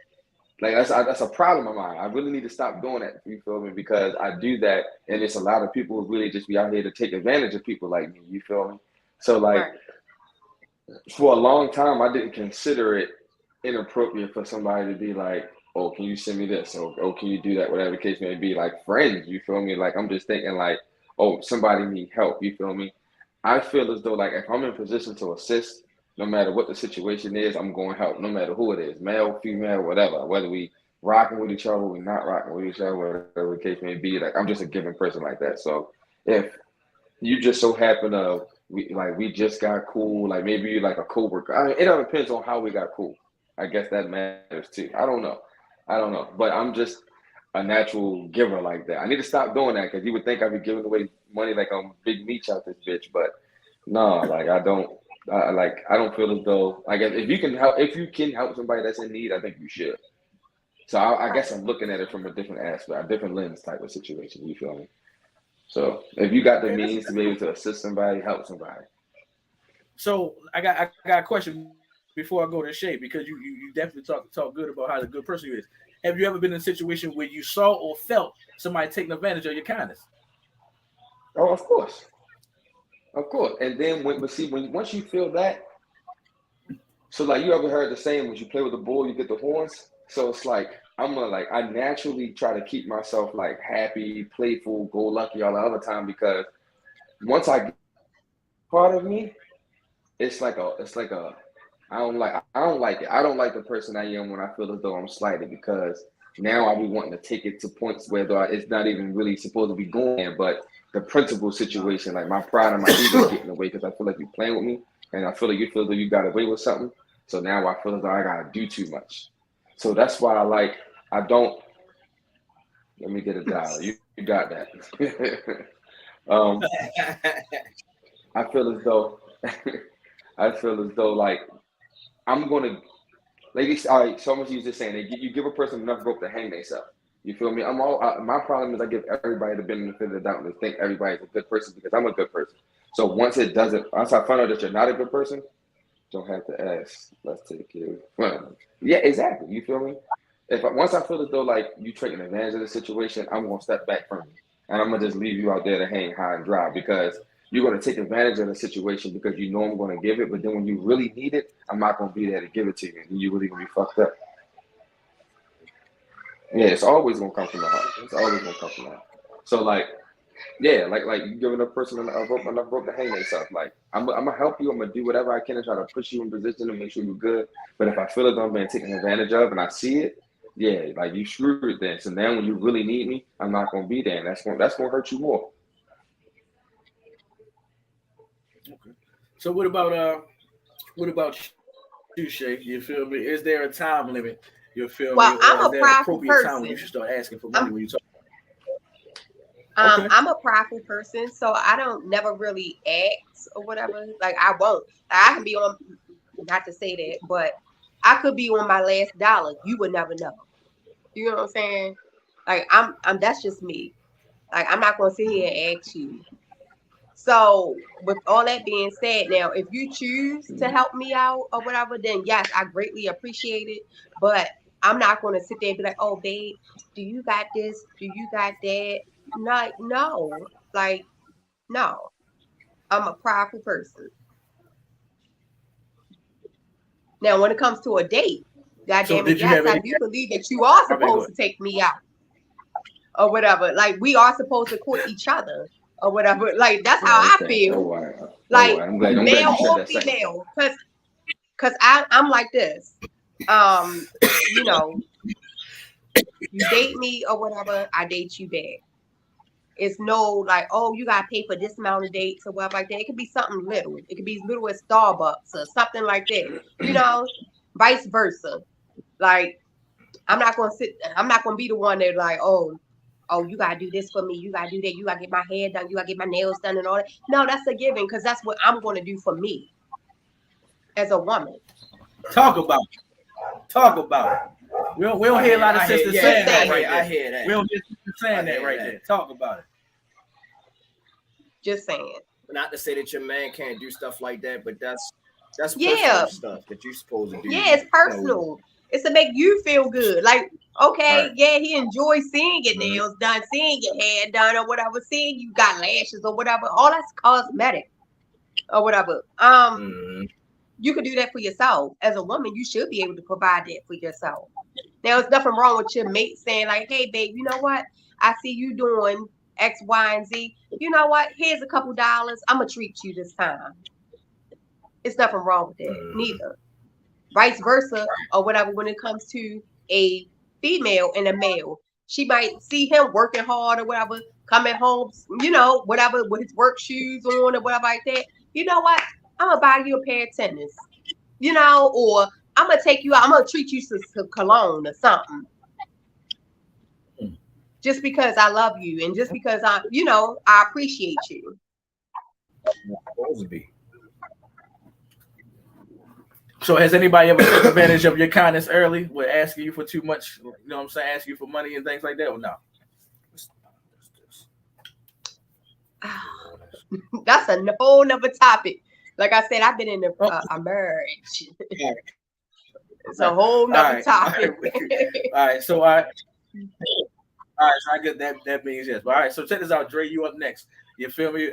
Like that's a problem of mine. I really need to stop doing that. You feel me? Because I do that, and it's a lot of people who really just be out here to take advantage of people like me. You feel me? So like for a long time, I didn't consider it inappropriate for somebody to be like, "Oh, can you send me this?" Or "Oh, can you do that?" Whatever the case may be. Like friends, you feel me? Like I'm just thinking like, "Oh, somebody need help." You feel me? I feel as though like if I'm in position to assist, no matter what the situation is, I'm going to help, no matter who it is, male, female, whatever, whether we rocking with each other, we not rocking with each other, whatever the case may be. Like I'm just a giving person like that. So if you just so happen to we just got cool, like maybe you're like a coworker. I mean, it all depends on how we got cool. I guess that matters too. I don't know, but I'm just a natural giver like that. I need to stop doing that because you would think I'd be giving away money like I'm Big Meech out this bitch, but no, like I don't. I don't feel as though I guess if you can help somebody that's in need, I think you should. So I guess I'm looking at it from a different aspect, a different lens type of situation. You feel me? So if you got the means to be able to assist somebody, help somebody. So I got a question before I go to Shay, because you definitely talk good about how the good person you is. Have you ever been in a situation where you saw or felt somebody taking advantage of your kindness? Oh, of course. And then but see, once you feel that, so like you ever heard the saying, when you play with a bull, you get the horns. So it's like I naturally try to keep myself like happy, playful, go lucky all the other time, because once I get part of me, it's like a I don't like it. I don't like the person I am when I feel as though I'm slighted, because now I'll be wanting to take it to points where it's not even really supposed to be going there, but the principal situation, like my pride and my ego get in the way, because I feel like you're playing with me, and I feel like you feel as though you got away with something. So now I feel as though I gotta do too much. So that's why I don't. Let me get a dial. You got that. um, I feel as though I feel as though like I'm gonna. Ladies, all right, so I'm gonna use this saying: you give a person enough rope to hang themselves. You feel me? My problem is I give everybody the benefit of the doubt and think everybody's a good person because I'm a good person. So once I find out that you're not a good person, don't have to ask. Let's take care of. Yeah, exactly. You feel me? Once I feel as though like you taking advantage of the situation, I'm gonna step back from you, and I'm gonna just leave you out there to hang high and dry, because you're gonna take advantage of the situation because you know I'm gonna give it, but then when you really need it, I'm not gonna be there to give it to you, and you really gonna be fucked up. Yeah, it's always gonna come from the heart. It's always gonna come from the heart. So like, yeah, like you giving a person enough rope to hang themselves. Like I'm gonna help you. I'm gonna do whatever I can to try to push you in position to make sure you're good. But if I feel as though I'm being taken advantage of and I see it, yeah, like you screwed then. So now when you really need me, I'm not gonna be there, and that's gonna hurt you more. Okay. So what about you, Shay? You feel me? Is there a time limit? You feel me? Well, Or I'm is a there an prideful appropriate time when you person. should start asking for money I'm when you talk? Okay. I'm a prideful person, so I don't never really ask or whatever. Like I won't. I can be on, not to say that, but I could be on my last dollar. You would never know. You know what I'm saying? Like I'm that's just me. Like I'm not gonna sit here and ask you. So with all that being said, now if you choose to help me out or whatever, then yes, I greatly appreciate it. But I'm not gonna sit there and be like, oh babe, do you got this? Do you got that? Like no. Like, no. I'm a prideful person. Now when it comes to a date, God So damn it, did you yes, have I any? do believe that you are I mean, go supposed ahead. to take me out or whatever. Like we are supposed to court each other or whatever. Like that's how Oh, I okay. feel. Oh, all right. Oh, all Like right. I'm glad male you said or that second part. female. Cause I'm like this. Um, you know, you date me or whatever, I date you back. It's no like, oh, you gotta pay for this amount of dates or whatever like that. It could be something little. It could be as little as Starbucks or something like that. You know, vice versa. Like I'm not gonna be the one that like, oh, you gotta do this for me, you gotta do that, you gotta get my hair done, you gotta get my nails done and all that. No, that's a given because that's what I'm gonna do for me as a woman. Talk about it. Talk about it. We don't hear a lot of sisters Just saying that saying. right I there. hear that. We don't hear sisters saying I that hear right that. there. Talk about it. Just saying. Not to say that your man can't do stuff like that, but that's Yeah, personal stuff that you're supposed to do. yeah, it's personal. It's to make you feel good. Like, okay, Right. yeah, he enjoys seeing your Mhm. nails done, seeing your hair done, or whatever, seeing you got lashes or whatever. All that's cosmetic or whatever. Mhm. You could do that for yourself. As a woman, you should be able to provide that for yourself. Now, there's nothing wrong with your mate saying, like, hey, babe, you know what? I see you doing X, Y, and Z. You know what? Here's a couple dollars. I'm going to treat you this time. It's nothing wrong with that, Mhm. neither. Vice versa, or whatever, when it comes to a female and a male. She might see him working hard or whatever, coming home, whatever, with his work shoes on or whatever like that. You know what? I'm going to buy you a pair of tennis, or I'm gonna take you out. I'm gonna treat you to cologne or something, just because I love you and just because I appreciate you. Supposed to be. So has anybody ever taken advantage of your kindness early with asking you for too much? You know what I'm saying? Asking you for money and things like that, or no? That's a whole nother topic. Like I said, I've been in a marriage. It's a whole nother topic. All right, so I get that. That means yes. But all right, so check this out, Dre. You up next? You feel me?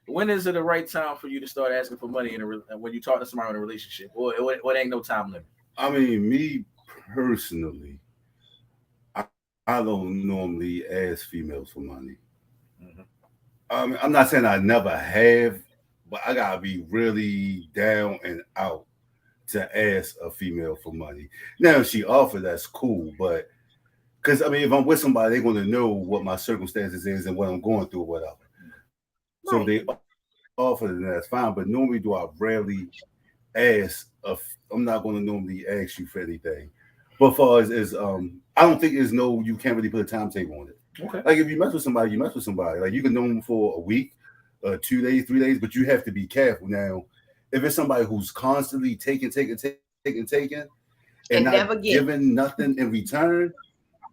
When is it the right time for you to start asking for money when you talk to somebody in a relationship, or it ain't no time limit? I mean, me personally, I don't normally ask females for money. I'm not saying I never have, but I gotta be really down and out to ask a female for money. Now, if she offer, that's cool, but because I mean, if I'm with somebody, they're gonna know what my circumstances is and what I'm going through, or whatever. So they offer, then that's fine. But normally, do I rarely ask? I'm not gonna normally ask you for anything. But far as I don't think there's no, you can't really put a timetable on it. Okay. Like if you mess with somebody, you mess with somebody. Like you can know them for a week, 2 days, 3 days, but you have to be careful. Now, if it's somebody who's constantly taking, and not giving nothing in return,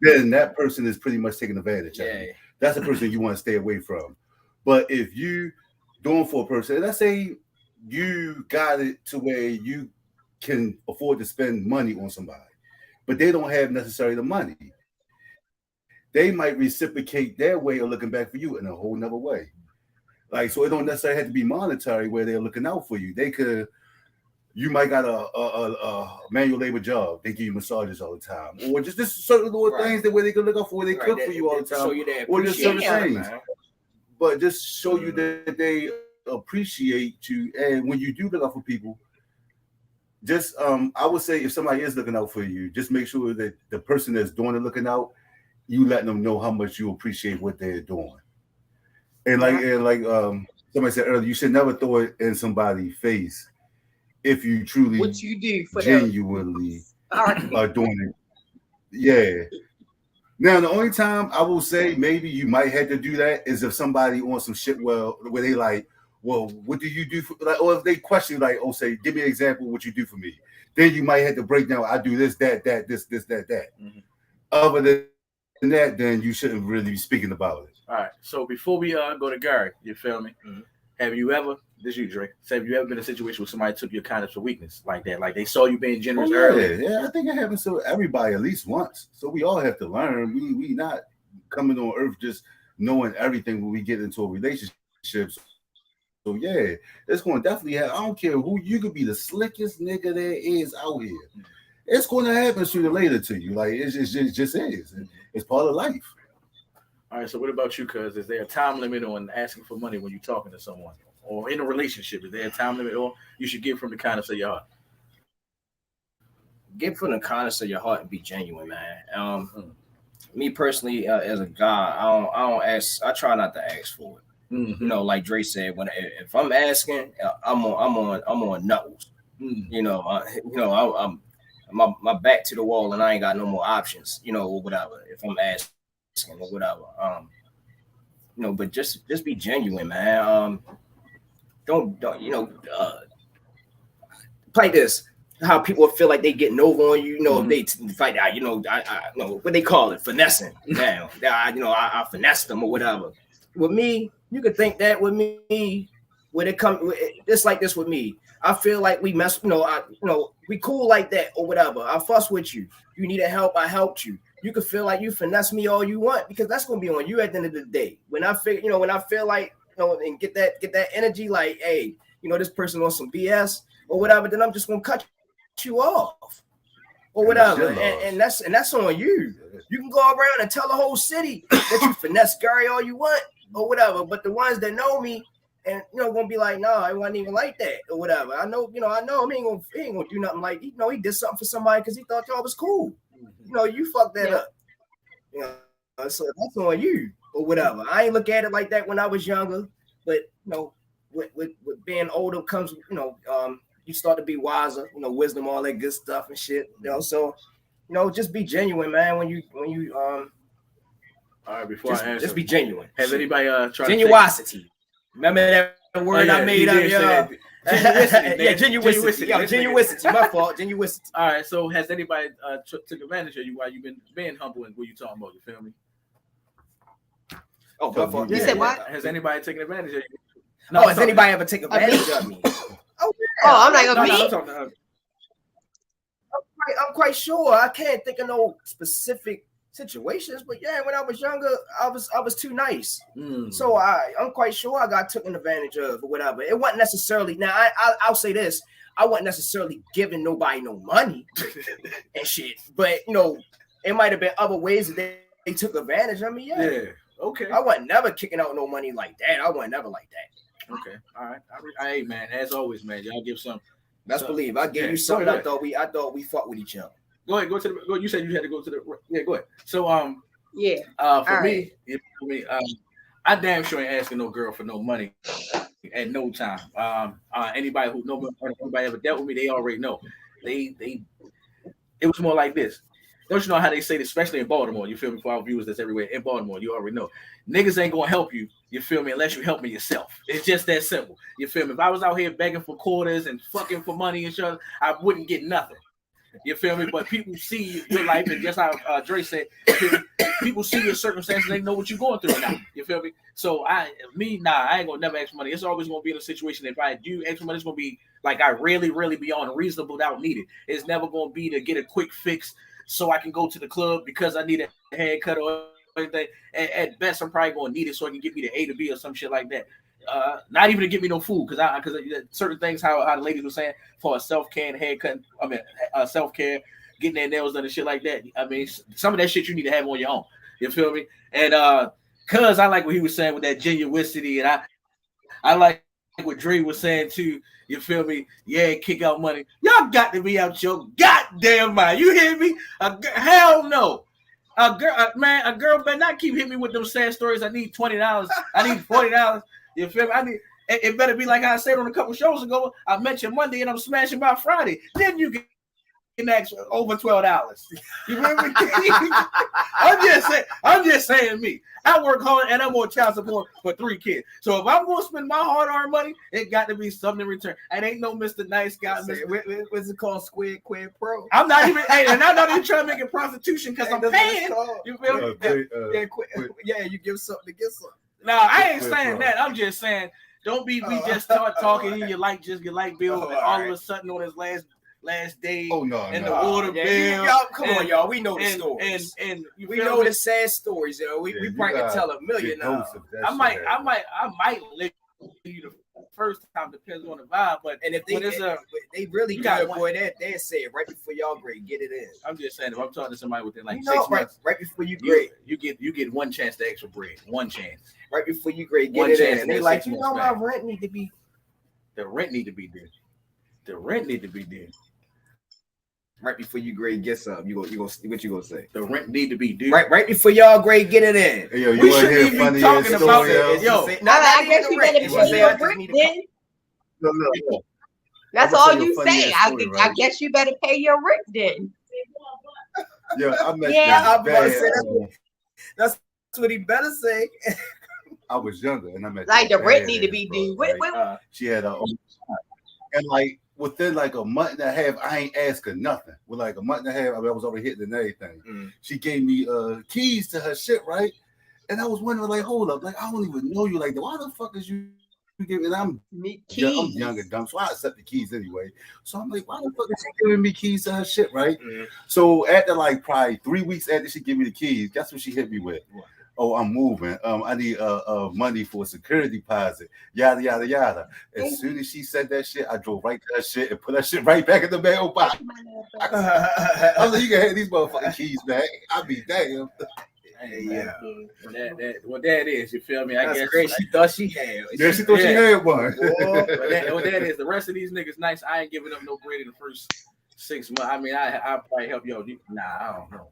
then that person is pretty much taking advantage of you. That's the person you want to stay away from. But if you doing for a person, let's say you got it to where you can afford to spend money on somebody, but they don't have necessarily the money, they might reciprocate their way of looking back for you in a whole nother way. Like, so it don't necessarily have to be monetary where they're looking out for you. They could, you might got a manual labor job. They give you massages all the time, or just certain little things that where they can look out for, where they cook for you all the time, or just certain things. But just show you that they appreciate you, and when you do look out for people, just I would say if somebody is looking out for you, just make sure that the person that's doing the looking out, you letting them know how much you appreciate what they're doing. And like somebody said earlier, you should never throw it in somebody's face if you truly what you do for genuinely are doing it. Yeah. Now the only time I will say maybe you might have to do that is if somebody on some shit where they like, well, what do you do for, like, or if they question like, oh, say, give me an example of what you do for me. Then you might have to break down, I do this, that, this, that. Mm-hmm. Other than that, then you shouldn't really be speaking about it. All right. So before we go to Gary, you feel me? Mm-hmm. Have you ever, this you, Drake, have you ever been in a situation where somebody took your kindness for weakness like that? Like they saw you being generous early? Yeah, I think it happens to everybody at least once. So we all have to learn. We not coming on earth just knowing everything when we get into a relationship. So yeah, it's going to definitely happen. I don't care who, you could be the slickest nigga there is out here. It's going to happen sooner or later to you. Like it just is. It's part of life. All right. So what about you? Cuz is there a time limit on asking for money when you're talking to someone or in a relationship? Is there a time limit, or you should give from the kindness of your heart? Give from the kindness of your heart and be genuine, man. Me personally, as a guy, I don't ask. I try not to ask for it. Mm-hmm. You know, like Dre said, if I'm asking, I'm on knuckles. Mm-hmm. You know, I'm my back to the wall and I ain't got no more options. You know, or whatever. If I'm asking or whatever, you know, but just be genuine, man. Don't you know? Like this. How people feel like they getting over on you, you know, if they fight out, you know, I know what they call it, finessing. Now, I finessed them or whatever. With me, you could think that with me, when it comes, it's like this with me. I feel like we mess, we cool like that or whatever. I fuss with you. You needed help, I helped you. You could feel like you finesse me all you want because that's gonna be on you at the end of the day. When I feel, when I feel like, and get that energy, like, hey, this person on some BS or whatever, then I'm just gonna cut you off or whatever, and that's on you. You can go around and tell the whole city that you finesse Gary all you want or whatever, but the ones that know me and gonna be like, no, it wasn't even like that or whatever. I know him, he ain't gonna do nothing like, he did something for somebody because he thought y'all was cool. You fucked that up. So that's on you or whatever. I ain't look at it like that when I was younger, but with being older comes you start to be wiser, wisdom, all that good stuff and shit. So, just be genuine, man. When you all right, before just, I answer, just be genuine. Has anybody tried genuosity? Remember that word I made up, yeah. Genuosity. Genuosity. My fault. Genuosity. All right. So, has anybody took advantage of you while you've been being humble and what you talking about? You feel me? Oh, my fault. You said what? Has anybody taken advantage of you? No, has anybody ever taken advantage of me? I'm like, no, me? I'm talking to her. I'm quite sure. I can't think of no specific situations, but yeah, when I was younger, I was too nice. So I'm quite sure I got taken advantage of or whatever. It wasn't necessarily. Now I'll say this: I wasn't necessarily giving nobody no money and shit, but it might have been other ways that they took advantage of me. Yeah. Okay. I wasn't never kicking out no money like that. I wasn't never like that. Okay. All right. Hey, man. As always, man. Y'all give some. Best believe I gave you something. I thought we fought with each other. Go ahead. Go. You said you had to go to the. Yeah. Go ahead. So for me, I damn sure ain't asking no girl for no money at no time. Anybody who know anybody ever dealt with me, they already know. It was more like this. Don't you know how they say this, especially in Baltimore? You feel me? For our viewers that's everywhere in Baltimore, you already know. Niggas ain't gonna help you, you feel me, unless you help me yourself. It's just that simple. You feel me? If I was out here begging for quarters and fucking for money and shit, I wouldn't get nothing. You feel me? But people see your life, and just how Dre said, people see your circumstances, they know what you're going through now. You feel me? So I ain't gonna never ask for money. It's always gonna be in a situation if I do ask for money, it's gonna be like I really, really beyond reasonable doubt need it. It's never gonna be to get a quick fix so I can go to the club because I need a haircut or anything. At best, I'm probably gonna need it so I can get me to A to B or some shit like that. Not even to get me no food because certain things how the ladies were saying for a self-care and haircut. I mean, self-care, getting their nails done and shit like that. I mean, some of that shit you need to have on your own. You feel me? And cause I like what he was saying with that genuinity, and I like what Dre was saying too. You feel me? Yeah, kick out money. Y'all got to be out your goddamn mind. You hear me? Hell no. A girl better not keep hitting me with them sad stories. I need $20. I need $40. You feel me? It better be like I said on a couple shows ago. I mentioned Monday and I'm smashing by Friday. Then you can ask over $12. You feel me? I'm just saying me. I work hard and I'm on child support for 3 kids. So if I'm gonna spend my hard-earned money, it got to be something in return. And ain't no Mr. Nice Guy. What's it called? Quid pro. I'm not even and I'm not even trying to make it prostitution because I'm paying. You feel me? Yeah, you give something to get something. No, I ain't saying that. I'm just saying don't be we just start talking and your light bill and all of a sudden on his last day and the water bill. Come on, y'all. We know the stories. And we know the sad stories, yo. We probably can tell a million now. I might live you the first time, depends on the vibe. But and if they really good, boy, they say it right before y'all grade, get it in. I'm just saying, if I'm talking to somebody within like 6 months, right before you grade, you get one chance to extra bread, one chance. Right before you grade, get it in. And they like, my rent need to be. The rent need to be there. The rent need to be there. Right before you grade, get something. You go. What you gonna say? The rent need to be due. Right before y'all grade, get it in. Hey, yo, you want to hear funny talking about it? Yo, I guess you better pay your rent then. No. That's all you say. I guess you better pay your rent then. That's what he better say. I was younger and I met like the rent need to be due. She had her own and like within like a month and a half, I ain't asked her nothing. With like a month and a half, I was already hitting and everything. She gave me keys to her shit, right? And I was wondering, like, hold up, like I don't even know you like that. Why the fuck is you giving? And I'm young and dumb, so I accept the keys anyway. So I'm like, why the fuck is she giving me keys to her shit, right? So after like probably 3 weeks after she gave me the keys, guess what she hit me with? Oh, I'm moving. I need money for a security deposit. Yada yada yada. As soon as she said that shit, I drove right to that shit and put that shit right back in the mailbox. I was like, you can have these motherfucking keys back. I'll be damn. Yeah. That is, you feel me? I guess great. She thought she had. Yeah, she thought she had one. That is. The rest of these niggas nice. I ain't giving up no bread in the first 6 months. I mean, I'll probably help y'all. Nah, I don't know, man.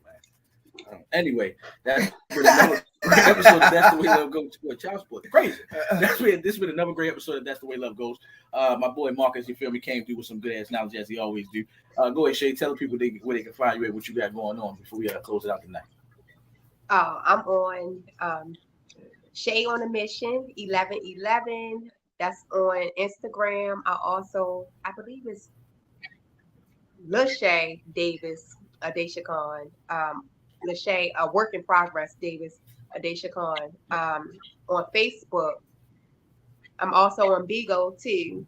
Anyway, that's another great episode of That's the Way Love Goes. Child support, crazy. This has been another great episode of That's the Way Love Goes. My boy Marcus, you feel me, came through with some good ass knowledge as he always do. Go ahead, Shay. Tell the people where they can find you at, what you got going on before we close it out tonight. I'm on Shay on a Mission 1111. That's on Instagram. I believe it's Lachey Davis Adesha Khan. Lachey, Work in Progress Davis Adesha Khan. On Facebook. I'm also on Bigo too.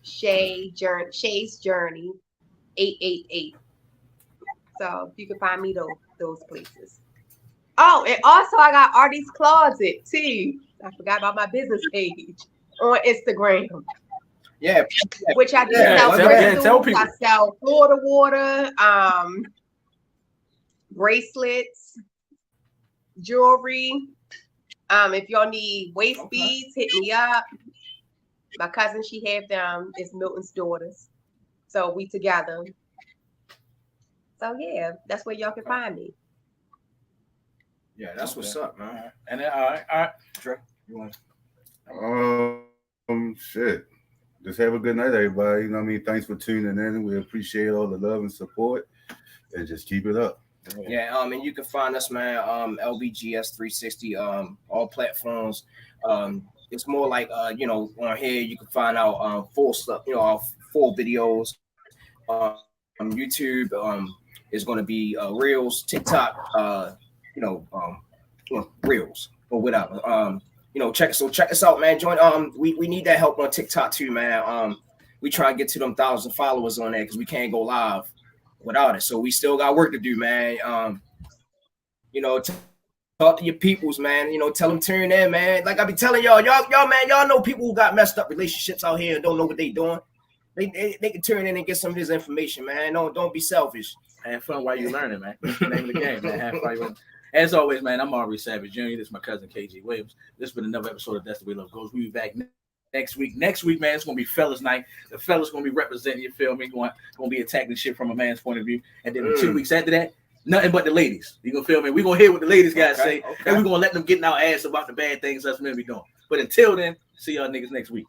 Shay's Journey 888. So you can find me those places. Oh, and also I got Artie's Closet too. I forgot about my business page on Instagram. Yeah, which I do tell people. I sell Florida water, bracelets, jewelry. If y'all need waist beads, hit me up. My cousin, she have them. It's Milton's daughters, so we together. So yeah, that's where y'all can find me. Yeah, that's what's up, man. And then, all right, Dre, you want? Shit. Just have a good night, everybody. You know what I mean? Thanks for tuning in. We appreciate all the love and support, and just keep it up. Yeah, and you can find us, man. LBGS 360, all platforms. It's more like on here you can find out full stuff, our full videos. YouTube is going to be Reels, TikTok, Reels or whatever. Check us out, man. Join. We need that help on TikTok too, man. We try and get to them 1,000 followers on there because we can't go live without it. So we still got work to do, man. Talk to your peoples, man. Tell them tune in, man. Like I be telling y'all, man, y'all know people who got messed up relationships out here and don't know what they doing. They can turn in and get some of this information, man. Don't be selfish. Have fun while you're learning, man. That's the name of the game, man. Have fun. As always, man, I'm Aubrey Savage Jr. This is my cousin KG Williams. This has been another episode of That's the Way Love Goes. We'll be back next week. Next week, man, it's gonna be fellas night. The fellas gonna be representing, you feel me? Gonna be attacking shit from a man's point of view. And then 2 weeks after that, nothing but the ladies. You gonna feel me? We're gonna hear what the ladies guys say, and we're gonna let them get in our ass about the bad things us men be doing. But until then, see y'all niggas next week.